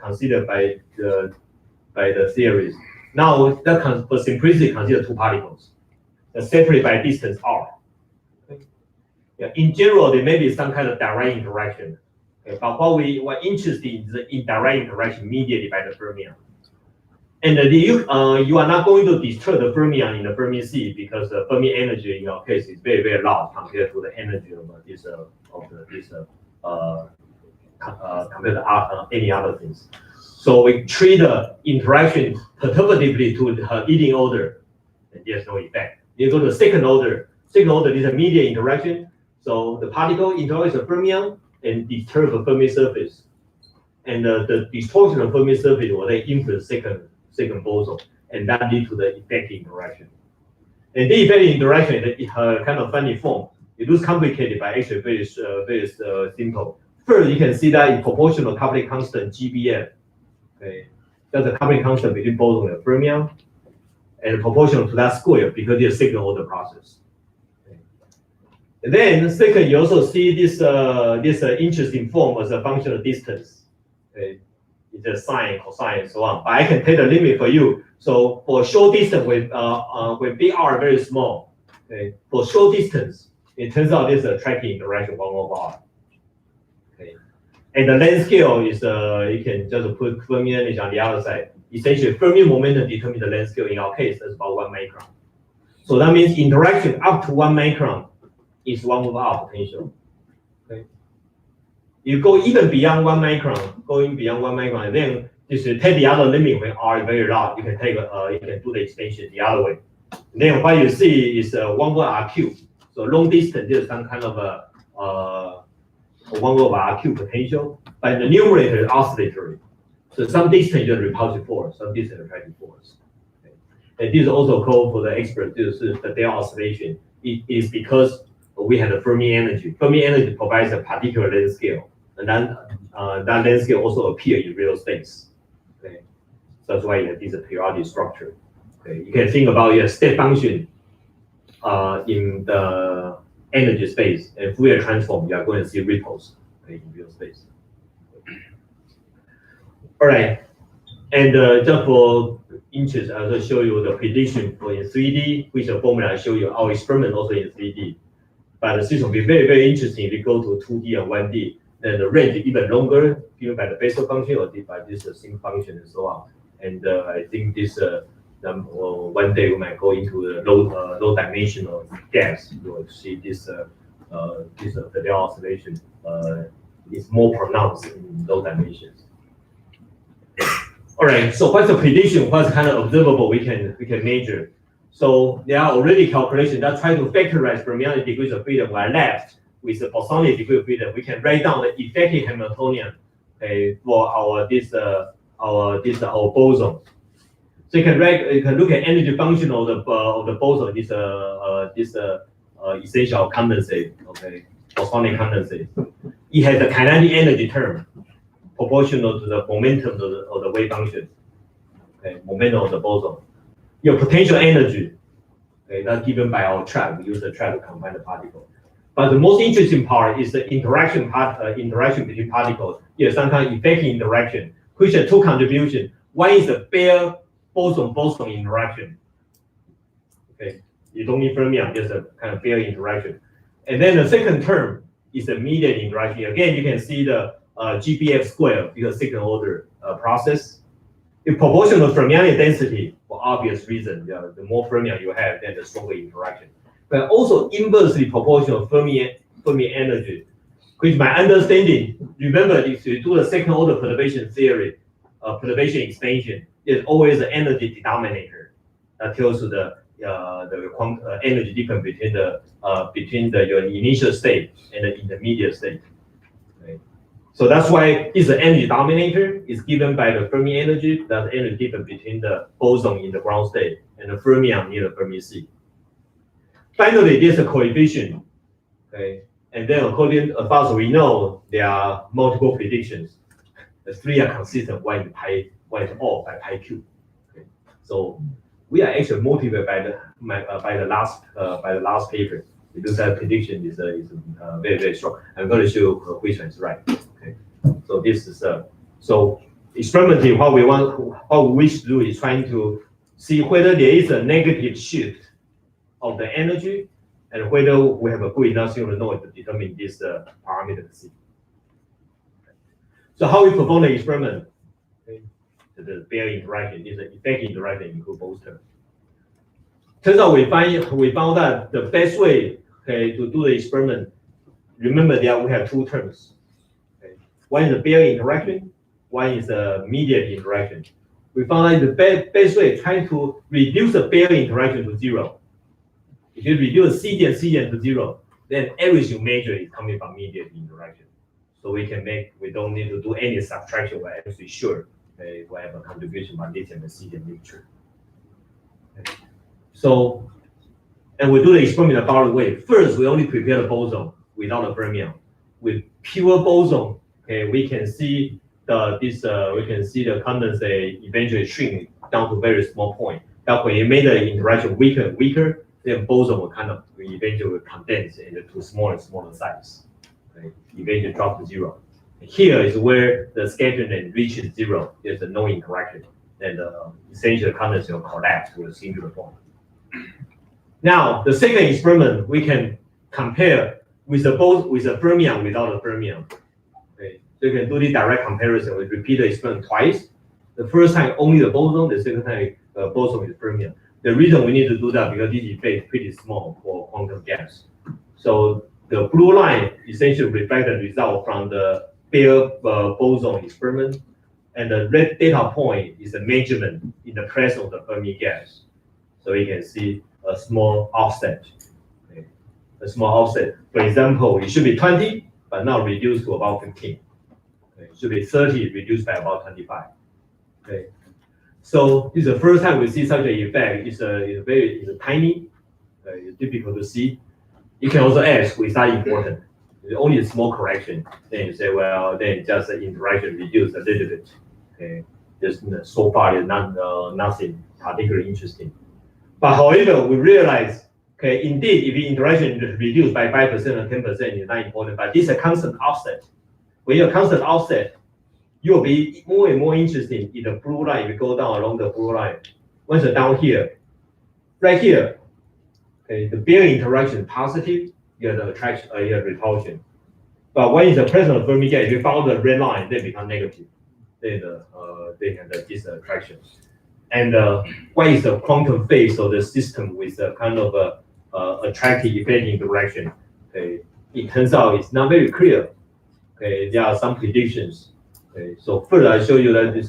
B: considered by the theories. Now that for simplicity consider two particles, separated by distance r. Okay. Yeah, in general, there may be some kind of direct interaction, Okay, but what we were interested in is the indirect interaction mediated by the fermion. And you are not going to disturb the fermion in the Fermi sea because the Fermi energy in your case is very, very large compared to the energy of compared to any other things. So we treat the interaction perturbatively to the leading order, and there's no effect. You go to the second order. Second order is a mediate interaction. So the particle interacts with the fermion and disturb the Fermi surface. And the distortion of Fermi surface will then influence second boson, and that lead to the effective interaction. And the effective interaction is kind of funny form. It looks complicated, but actually very simple. First, you can see that in proportional coupling constant GBF. Okay, that's the coupling constant between boson and fermion, and proportional to that square because it's a second order process. Okay. And then second, you also see this interesting form as a function of distance. Okay. It's a sine, cosine, and so on. But I can take the limit for you. So for short distance with big R very small, okay, for short distance, it turns out there's a tracking interaction 1 over R. Okay. And the length scale is you can just put Fermi energy on the other side. Essentially, Fermi momentum determines the length scale. In our case, that's about 1 micron. So that means interaction up to 1 micron is 1 over R potential. Okay. You go even beyond 1 micron, and then just take the other limit when R is very large. You can take you can do the extension the other way. And then what you see is 1 over R cubed. So long distance there's some kind of a 1 over R cubed potential, but the numerator is oscillatory. So some distance is repulsive force, some distance is attractive force. Okay. And this is also called for the expert. This is the Dell oscillation. It is because we have the Fermi energy. Fermi energy provides a particular length scale. And then that length scale also appears in real space. Okay, so that's why it is a periodic structure. Okay, you can think about your step function in the energy space, and Fourier transform. You are going to see ripples, okay, in real space. All right, and just for interest, I'll just show you the prediction for in 3D, which the formula I show you. Our experiment also in 3D, but the system will be very, very interesting if you go to 2D and 1D. Then the range is even longer, given by the Bessel function or by this sinc function and so on. And I think this one day we might go into the low dimensional gas. You will see the Dell oscillation is more pronounced in low dimensions. All right. So what's the prediction? What's kind of observable we can measure? So there are already calculations that try to factorize fermionic degrees of freedom on left. With the bosonic degree of freedom, we can write down the effective Hamiltonian, okay, for our boson. So you can look at energy function of the boson, this essential condensate, okay, bosonic condensate. It has a kinetic energy term proportional to the momentum of the wave function, okay, momentum of the boson. Your potential energy, okay, that's given by our trap. We use the trap to confine the particle. But the most interesting part is the interaction between particles. Yes, sometimes effective interaction, which has two contributions. One is the bare boson-boson interaction. Okay, you don't need fermion, just a kind of bare interaction. And then the second term is the mediate interaction. Again, you can see the GBF square because second order process. In proportional fermionic density, for obvious reason, the more fermion you have, then the stronger interaction. But also inversely proportional Fermi energy, which my understanding, remember if you do the second order perturbation theory, perturbation expansion, there's always an energy denominator that tells you the energy difference between your initial state and the intermediate state. Right? So that's why it's the energy denominator is given by the Fermi energy, that's the energy difference between the boson in the ground state and the fermion near the Fermi sea. Finally, there's a coefficient, okay? And then according as far as we know, there are multiple predictions. The three are consistent, one is off by pi cube. Okay? So we are actually motivated by the last paper because that prediction is very, very strong. I'm going to show you which one is right. Okay? So this is so experimentally what we wish to do is trying to see whether there is a negative shift of the energy and whether we have a good enough signal node to determine this parameter C. So how we perform the experiment? Okay. So the Bayer interaction is an effect interaction include both terms. Turns out we found that the best way, okay, to do the experiment. Remember that we have two terms. Okay. One is the Bayer interaction, one is the mediate interaction. We found that the best way trying to reduce the Bayer interaction to zero. If you reduce CDN to zero, then everything you measure is coming from mediate interaction. So we don't need to do any subtraction. We're actually sure we have a contribution by lithium and CDN mixture. Okay. So, and we do the experiment the following way. First, we only prepare the boson without the fermion. With pure boson, okay, we can see the condensate eventually shrink down to very small point. That when you make the interaction weaker and weaker, then boson will kind of eventually condense into smaller and smaller size. Okay, eventually drop to zero. Here is where the scattering reaches zero. There's no interaction, and essentially condensate will collapse to a singular point. Now, the second experiment we can compare with the fermion without the fermion. Okay, so you can do the direct comparison. We repeat the experiment twice. The first time only the boson, the second time boson with fermion. The reason we need to do that because this effect is pretty small for quantum gaps. So the blue line essentially reflects the result from the Bayer boson experiment, and the red data point is a measurement in the presence of the Fermi gas. So you can see a small offset. Okay. A small offset. For example, it should be 20, but now reduced to about 15. Okay. It should be 30, reduced by about 25. Okay. So this is the first time we see such an effect. It's tiny. It's difficult to see. You can also ask, is that important? It's only a small correction. Then you say, well, then just the interaction reduced a little bit. Okay. Just so far, there's nothing particularly interesting. But however, we realize, okay, indeed, if the interaction is reduced by 5% or 10%, it's not important. But this is a constant offset. When you have constant offset, you will be more and more interested in the blue line. If you go down along the blue line, once you're down here, right here, okay, the Bayer interaction is positive, you have the attraction, you have repulsion. But when it's the presence of Fermi gas, if you follow the red line, they become negative. Then they have this attraction. And what is the quantum phase of the system with a kind of attractive effect interaction? Okay, it turns out it's not very clear. Okay, there are some predictions. Okay, so further I show you that this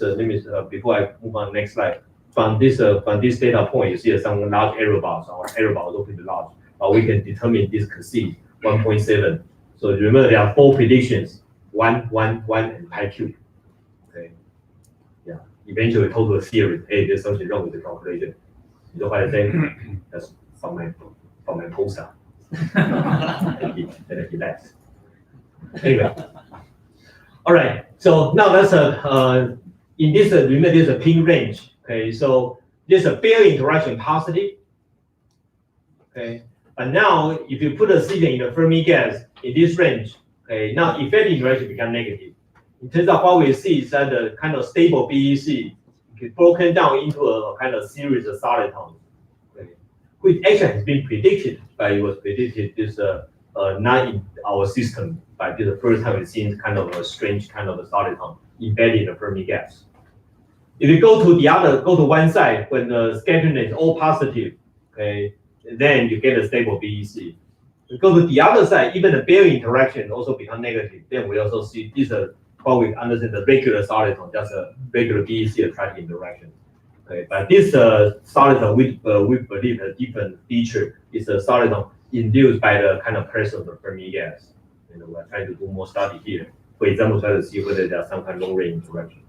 B: before I move on next slide. From this data point, you see some large error bars. Our error bars are pretty large, but we can determine this conceit 1.7. So remember there are 4 predictions: 1, 1, 1, and pi cube. Okay, yeah. Eventually, total theory. Hey, there's something wrong with the calculation. You know what I say? That's from my poster. And he left. Anyway. All right, so now that's in this remember there's a pin range. Okay, so there's a Bayer interaction positive. Okay, but now if you put a CDN in the Fermi gas in this range, okay, now effect interaction become negative. It turns out what we see is that the kind of stable BEC is broken down into a kind of series of solitons, okay, which actually has been predicted, but it was predicted this not in our system. But this is the first time we've seen kind of a strange kind of a soliton embedded in the Fermi gas. If you go to one side, when the scattering is all positive, okay, then you get a stable BEC. You go to the other side, even the Bayer interaction also become negative. Then we also see this what we understand the regular soliton, just a regular BEC attractive interaction. Okay, but this soliton we believe a different feature is a soliton induced by the kind of presence of the Fermi gas. You know, we're trying to do more study here. For example, try to see whether there are some kind of long-range interaction.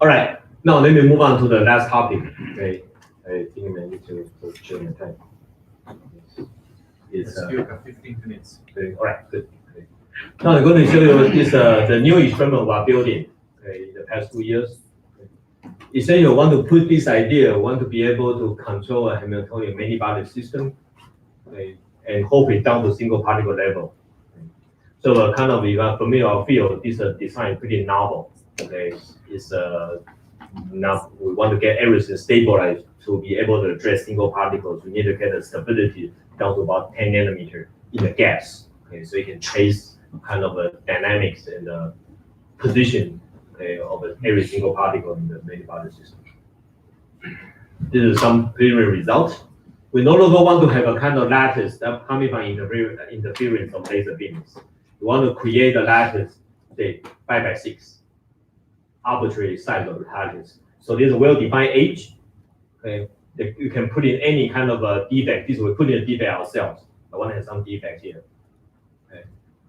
B: All right, now let me move on to the last topic. Okay, I think I need to show my time. It's
D: still got 15 minutes.
B: Okay, all right, good. Okay. Now I'm going to show you this the new experiment we're building. Okay, in the past 2 years. Okay. Essentially, we want to put this idea, we want to be able to control a Hamiltonian many-body system, okay, and hopefully down to single particle level. Okay. So kind of, if you are familiar with our field, this design is pretty novel. Okay, it's now we want to get everything stabilized to be able to address single particles. We need to get the stability down to about 10 nanometer in the gas. Okay, so you can trace kind of dynamics and position, okay, of every single particle in the many-body system. This is some preliminary results. We no longer want to have a kind of lattice that coming from interference of laser beams. We want to create a lattice, say 5 by 6, arbitrary size of the lattice. So there's a well-defined edge. Okay, that you can put in any kind of a defect. This we put in a defect ourselves. I want to have some defect here. Okay,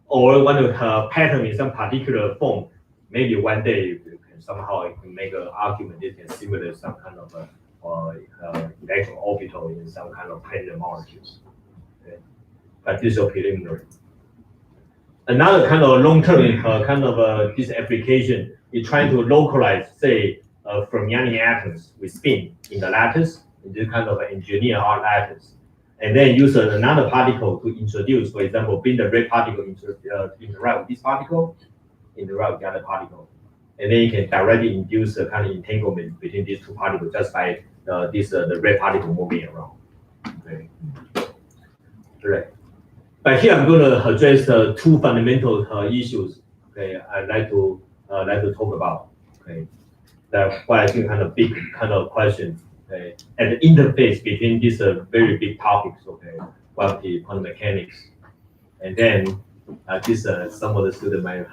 B: or want to pattern in some particular form. Maybe one day you can somehow make an argument that can simulate some kind of electron orbital in some kind of planar molecules. Okay, but this is preliminary. Another kind of long-term kind of this application is trying to localize, say, fermionic atoms with spin in the lattice, in this kind of engineer our lattice, and then use another particle to introduce, for example, bring the red particle interact with this particle, interact with the other particle, and then you can directly induce a kind of entanglement between these two particles just by the red particle moving around. Okay. Right. But here I'm going to address two fundamental issues. Okay, I'd like to talk about. Okay, that's why I think kind of big kind of question. Okay, at the interface between these very big topics. Okay, gravity, quantum mechanics, and then this some of the students might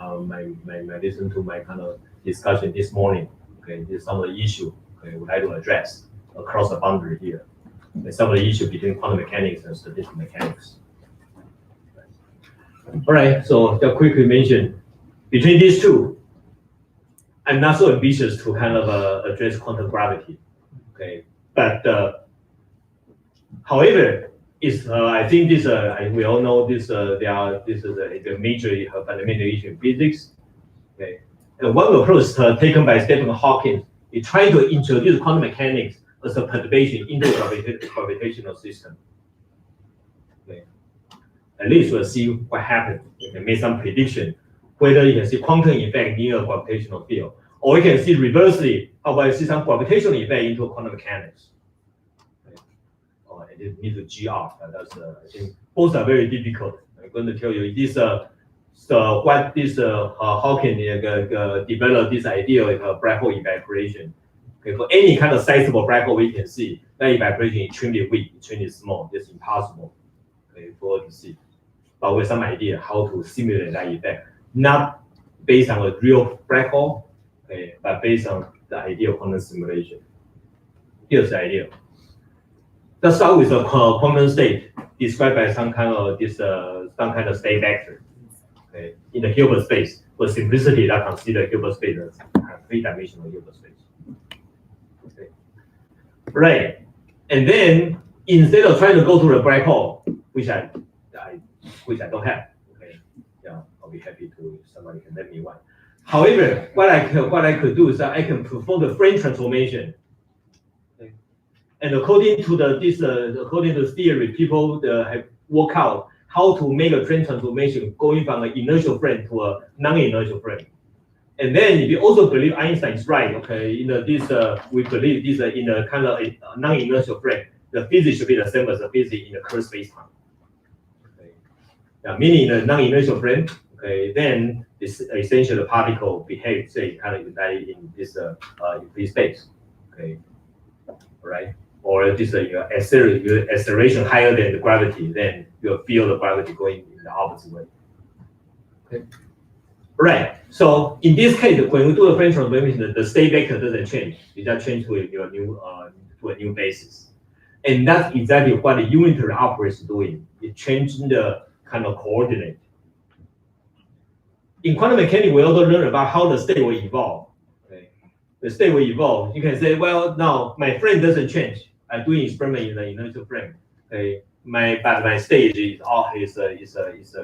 B: listen to my kind of discussion this morning. Okay, this is some of the issue. Okay, we'd like to address across the boundary here. And some of the issue between quantum mechanics and statistical mechanics. All right, so just quickly mention between these two, I'm not so ambitious to kind of address quantum gravity, okay? But however, I think this we all know this. This is a major fundamental issue in physics, okay? And one approach taken by Stephen Hawking is trying to introduce quantum mechanics as a perturbation into a gravitational system. At least we'll see what happens. We can make some prediction whether you can see quantum effect near a gravitational field, or you can see reversely how about you see some gravitational effect into quantum mechanics. Okay. Or it needs a GR. That's I think both are very difficult. I'm going to tell you this. What this Hawking developed this idea of black hole evaporation. Okay, for any kind of sizable black hole we can see, that evaporation is extremely weak, extremely small. It's impossible. Okay, for us to see. But with some idea how to simulate that effect, not based on a real black hole, okay, but based on the idea of quantum simulation. Here's the idea. Let's start with a quantum state described by some kind of state vector, okay, in the Hilbert space. For simplicity, let's consider Hilbert space as a three-dimensional Hilbert space. Okay, right, and then instead of trying to go to the black hole, which I don't have. Okay, yeah, I'll be happy to. Somebody can let me one. However, what I could do is that I can perform the frame transformation. Okay. And according to the theory, people have worked out how to make a frame transformation going from an inertial frame to a non-inertial frame. And then if you also believe Einstein is right, okay, we believe this in a kind of a non-inertial frame, the physics should be the same as the physics in the curved spacetime. Meaning in a non-inertial frame, okay, then this essentially the particle behaves, say, kind of in this free space, okay, right? Or this your acceleration higher than the gravity, then you'll feel the gravity going in the opposite way. Okay, right. So in this case, when we do the frame transformation, the state vector doesn't change; it just changes to a new basis, and that's exactly what the unitary operator is doing. It's changing the kind of coordinate. In quantum mechanics, we also learn about how the state will evolve. Okay, the state will evolve. You can say, well, now my frame doesn't change. I'm doing experiment in the inertial frame. Okay, but my state is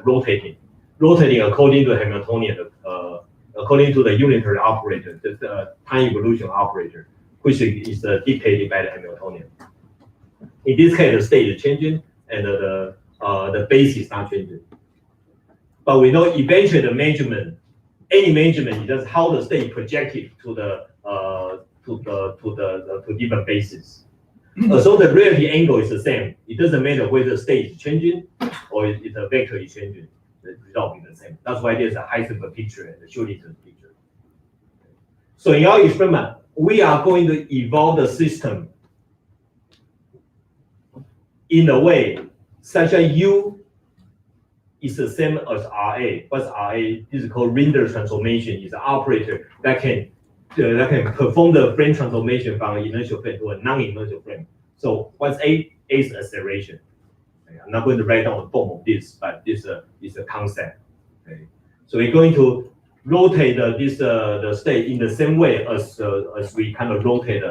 B: rotating according to Hamiltonian, according to the unitary operator, the time evolution operator, which is dictated by the Hamiltonian. In this case, the state is changing, and the base is not changing. But we know eventually the measurement, any measurement is just how the state projected to different bases. So the relative angle is the same. It doesn't matter whether the state is changing or if the vector is changing. the result will be the same. That's why there's a Heisenberg picture and the Schrödinger picture. So in our experiment, we are going to evolve the system in a way such that U is the same as RA. What's RA? This is called Rinder transformation. It's an operator that can perform the frame transformation from an inertial frame to a non-inertial frame. So what's A? A is acceleration. Okay. I'm not going to write down the form of this, but this is a concept. Okay. So we're going to rotate the state in the same way as we kind of rotate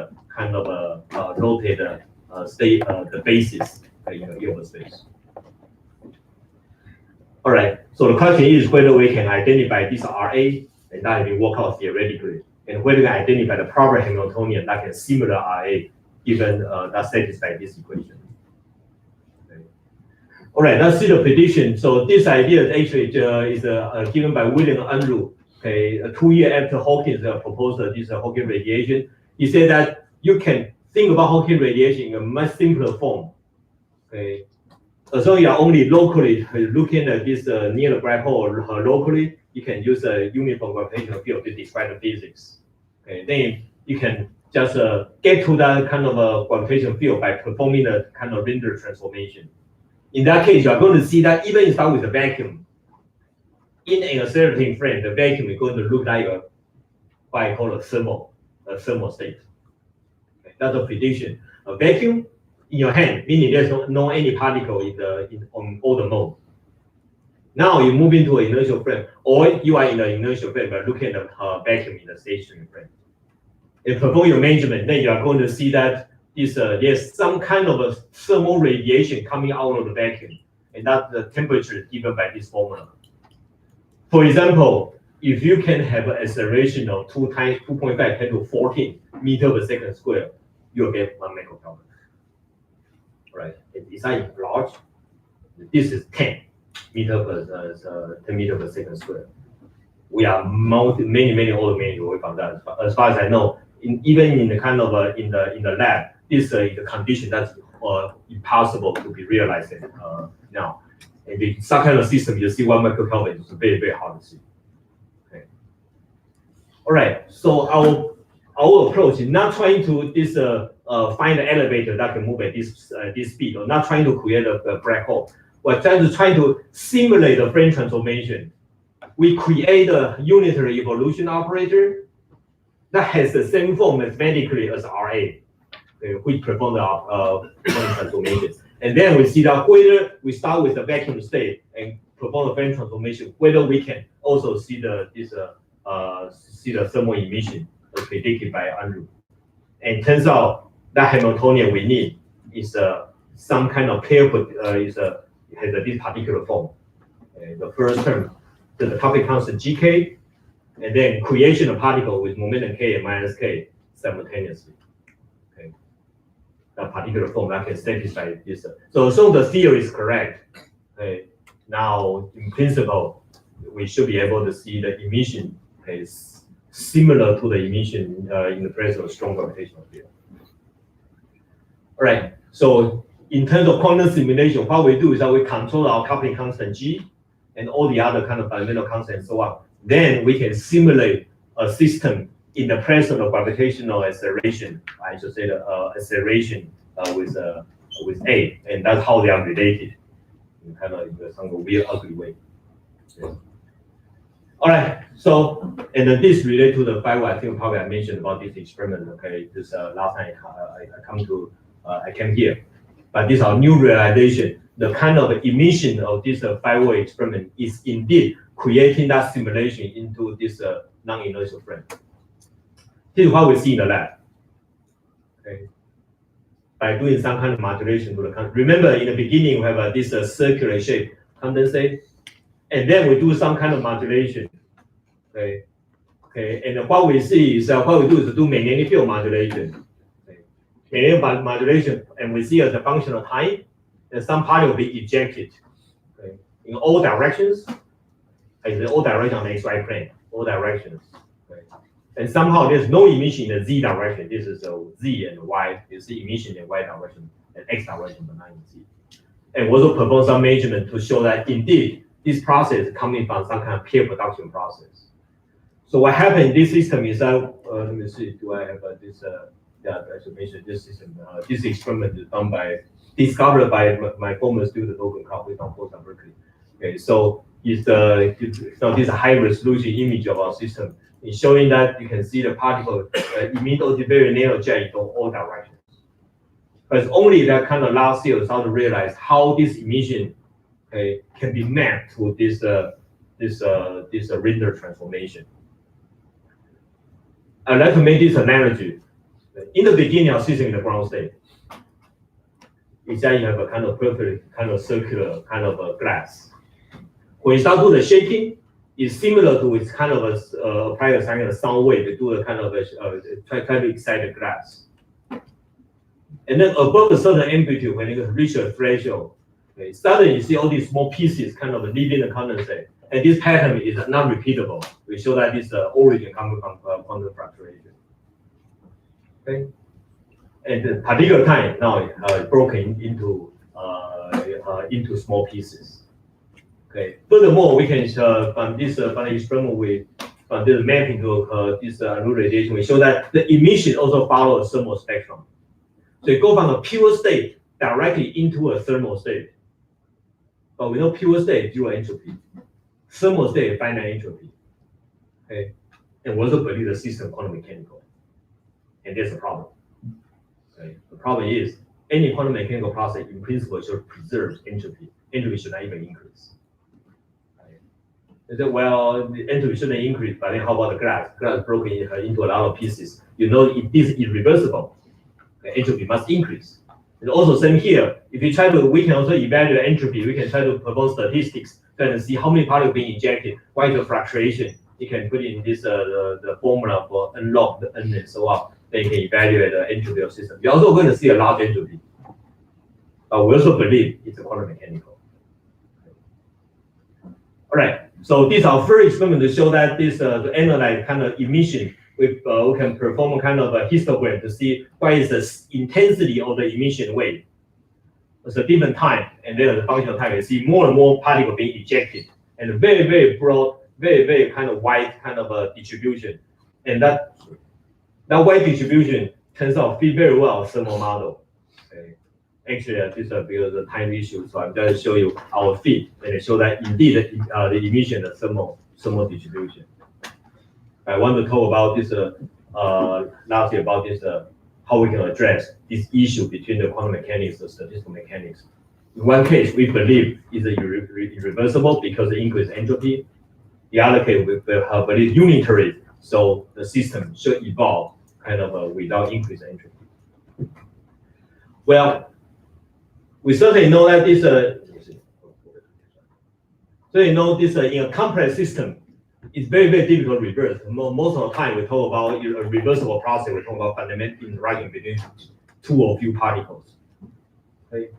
B: state the basis in the Hilbert space. All right. So the question is whether we can identify this RA, and that has been worked out theoretically, and whether we can identify the proper Hamiltonian that can similar RA given that satisfies this equation. Okay. All right. Let's see the prediction. So this idea actually is given by William Unruh. Okay, 2 years after Hawkins proposed this Hawking radiation, he said that you can think about Hawking radiation in a much simpler form. Okay, as long as you are only locally looking at this near the black hole locally, you can use a uniform gravitational field to describe the physics. Okay, then you can just get to that kind of a gravitational field by performing a kind of Rinder transformation. In that case, you are going to see that even if you start with a vacuum, in an accelerating frame, the vacuum is going to look like what I call a thermal state. Okay, that's a prediction. A vacuum in your hand, meaning there's no any particle on all the mode. Now you move into an inertial frame, or you are in an inertial frame but looking at the vacuum in the stationary frame. And perform your measurement, then you are going to see that there's some kind of a thermal radiation coming out of the vacuum, and that's the temperature given by this formula. For example, if you can have an acceleration of 2.5 10 to 14 meters per second square, you'll get 1 megakelvin. Right? It's not large. This is 10 meters per second square. We are many older manual away from that. As far as I know, even in the kind of in the lab, this is a condition that's impossible to be realized now. And in some kind of system, you see 1 microkelvin is very hard to see. Okay. All right. So our approach is not trying to find an elevator that can move at this speed, or not trying to create a black hole. We're trying to simulate the frame transformation. We create a unitary evolution operator that has the same form mathematically as RA, which perform the frame transformation. And then we see that whether we start with the vacuum state and perform the frame transformation, whether we can also see the thermal emission as predicted by Unruh. And turns out that Hamiltonian we need is some kind of pair, has this particular form. The first term, the topic constant Gk, and then creation of particle with momentum k and minus k simultaneously. Okay, that particular form that can satisfy this. So as long as the theory is correct, okay, now in principle we should be able to see the emission is similar to the emission in the presence of strong gravitational field. All right. So in terms of quantum simulation, what we do is that we control our coupling constant G and all the other kind of fundamental constants and so on. Then we can simulate a system in the presence of gravitational acceleration. I should say the acceleration with A, and that's how they are related in kind of some weird, ugly way. Yeah. All right. So, and then this related to the 5 I think probably I mentioned about this experiment. Okay, this last time I came here, but this is our new realization. The kind of emission of this 5-way experiment is indeed creating that simulation into this non-inertial frame. This is what we see in the lab. Okay, by doing some kind of modulation to the condensate. Remember, in the beginning we have this circular shape condensate, and then we do some kind of modulation. Okay, and what we see is what we do is to do magnetic field modulation. Okay. Magnetic modulation, and we see as a function of time, and some part will be ejected. Okay, in all directions. In all directions on the XY plane, all directions. Okay. And somehow there's no emission in the Z direction. This is a Z and Y. You see emission in Y direction and X direction, but not in Z. And we also perform some measurement to show that indeed this process coming from some kind of peer production process. So what happened in this system is that, let me see, do I have this, yeah, I should mention this system. This experiment is discovered by my former student, Logan Coffey from Boston Berkeley. Okay, so it's this high resolution image of our system. It's showing that you can see the particle emit only very narrow jet in all directions. But it's only that kind of last year started to realize how this emission can be mapped to this render transformation. I'd like to make this analogy. In the beginning of system in the ground state, is that you have a kind of perfect kind of circular kind of a glass. When you start doing the shaking, it's similar to it's kind of apply a kind of sound wave to do a kind of try to excite the glass. And then above a certain amplitude, when you reach a threshold, suddenly you see all these small pieces kind of leaving the condensate. And this pattern is not repeatable. We show that this origin coming from quantum fluctuation. Okay, and the particular time now broken into small pieces. Okay. Furthermore, we can from the experiment from this mapping to this new radiation, we show that the emission also follows a thermal spectrum. So you go from a pure state directly into a thermal state. But we know pure state zero entropy. Thermal state finite entropy. Okay, and we also believe the system quantum mechanical. And there's a problem. Okay. The problem is any quantum mechanical process in principle should preserve entropy. Entropy should not even increase. Right? They said, well, the entropy shouldn't increase, but then how about the glass? Glass broken into a lot of pieces. You know, it is irreversible. The entropy must increase. And also same here. If you try to, we can also evaluate entropy. We can try to propose statistics to see how many particles being injected, what is the fluctuation. You can put in this the formula for n log the n and so on. Then you can evaluate the entropy of system. You're also going to see a large entropy. But we also believe it's a quantum mechanical. All right. So this is our first experiment to show that this to analyze kind of emission. We can perform a kind of a histogram to see what is the intensity of the emission wave. It's a different time, and then the function of time, you see more and more particles being ejected, and a very, very broad, very, very kind of wide kind of a distribution. And that wide distribution turns out fit very well thermal model. Okay. Actually, this is because of the time issue, so I'm going to show you our fit, and show that indeed the emission of thermal distribution. I want to talk about this last year about this how we can address this issue between the quantum mechanics and statistical mechanics. In one case, we believe is irreversible because of increased entropy. The other case, we believe unitary, so the system should evolve kind of without increased entropy. Well, we certainly know that this. So you know this in a complex system. It's very, very difficult to reverse. Most of the time, we talk about a reversible process. We talk about fundamental interaction between two or few particles. Okay.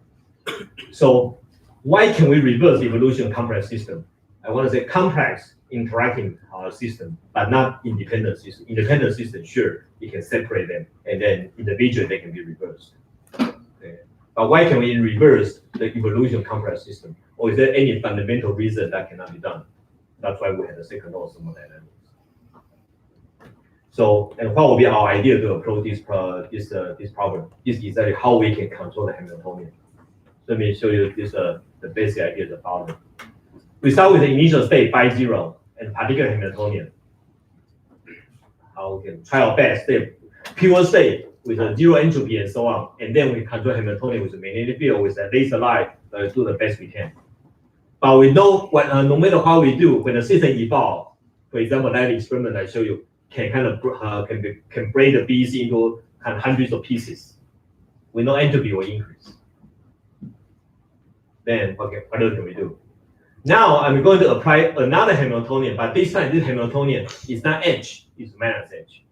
B: So why can we reverse evolution of complex system? I want to say complex interacting system, but not independent system. Independent system, sure, you can separate them, and then individually they can be reversed. Okay. But why can we reverse the evolution of complex system? Or is there any fundamental reason that cannot be done? That's why we had the second law of thermodynamics. So, and what will be our idea to approach this problem? This is exactly how we can control the Hamiltonian. Let me show you this the basic idea is the following. We start with the initial state phi 0 and particular Hamiltonian. How we can try our best, pure state with a zero entropy and so on, and then we control Hamiltonian with the magnetic field with a laser light do the best we can. But we know what, no matter how we do, when the system evolves, for example, that experiment I show you can kind of can break the BEC into kind of hundreds of pieces. We know entropy will increase. Then what else can we do? Now I'm going to apply another Hamiltonian, but this time this Hamiltonian is not H, it's minus H.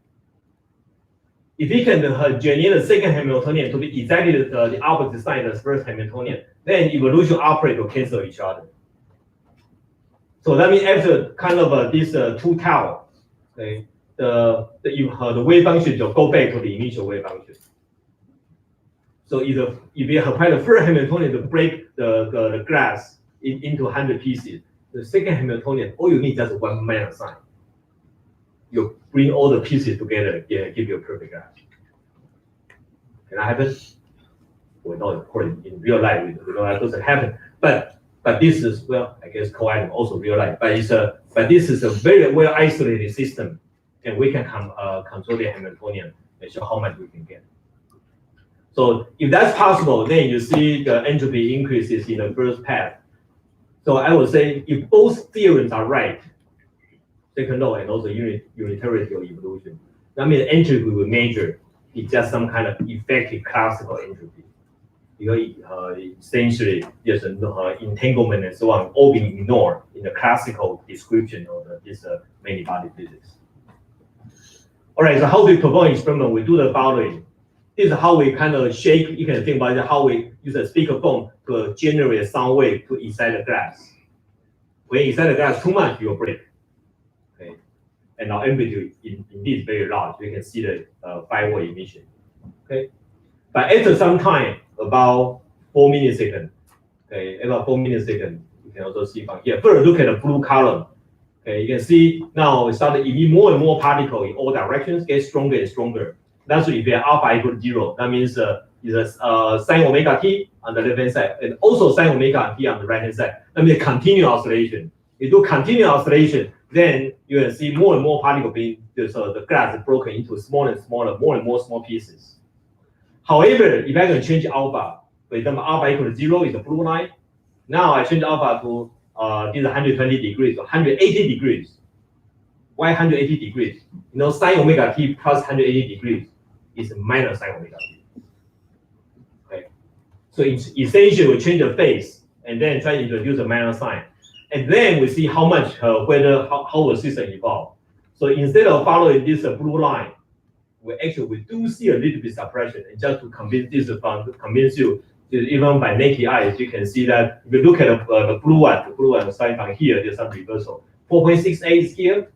B: If we can generate the second Hamiltonian to be exactly the opposite sign as the first Hamiltonian, then evolution operator will cancel each other. So that means after kind of this 2 tau, okay, the wave function will go back to the initial wave function. So if you apply the first Hamiltonian to break the glass into 100 pieces, the second Hamiltonian, all you need just one minor sign. You bring all the pieces together, give you a perfect graph. Can that happen? Well, no, of course, in real life, we know that doesn't happen. But this is, well, I guess co-atom also real life. But this is a very well isolated system, and we can control the Hamiltonian and show how much we can get. So if that's possible, then you see the entropy increases in the first path. So I would say if both theorems are right, second law and also unitarity of evolution, that means entropy will measure is just some kind of effective classical entropy. Because essentially there's an entanglement and so on, all being ignored in the classical description of this many body physics. All right, so how we perform experiment? We do the following. This is how we kind of shake. You can think about it, how we use a speakerphone to generate a sound wave to excite the glass. When you excite the glass too much, you'll break. Okay, and our amplitude indeed is very large. You can see the 5-volt emission. Okay, but after some time, about 4 milliseconds. Okay, about 4 milliseconds, you can also see from here. First, look at the blue column. Okay, you can see now it started to emit more and more particles in all directions, get stronger and stronger. That's if you have alpha equal to 0. That means it's a sine omega t on the left hand side, and also sine omega t on the right hand side. That means continuous oscillation. You do continuous oscillation, then you will see more and more particles being the glass is broken into smaller and smaller, more and more small pieces. However, if I can change alpha, for example, alpha equal to 0 is the blue line. Now I change alpha to this is 120 degrees, 180 degrees. Why 180 degrees? You know, sine omega t plus 180 degrees is minus sine omega t. Okay, so it's essentially we change the phase and then try to introduce a minus sign, and then we see how much how the system evolve. So instead of following this blue line, we do see a little bit suppression, and just to convince you, even by naked eyes, you can see that if you look at the blue one starting from here, there's some reversal. 4.68 is here,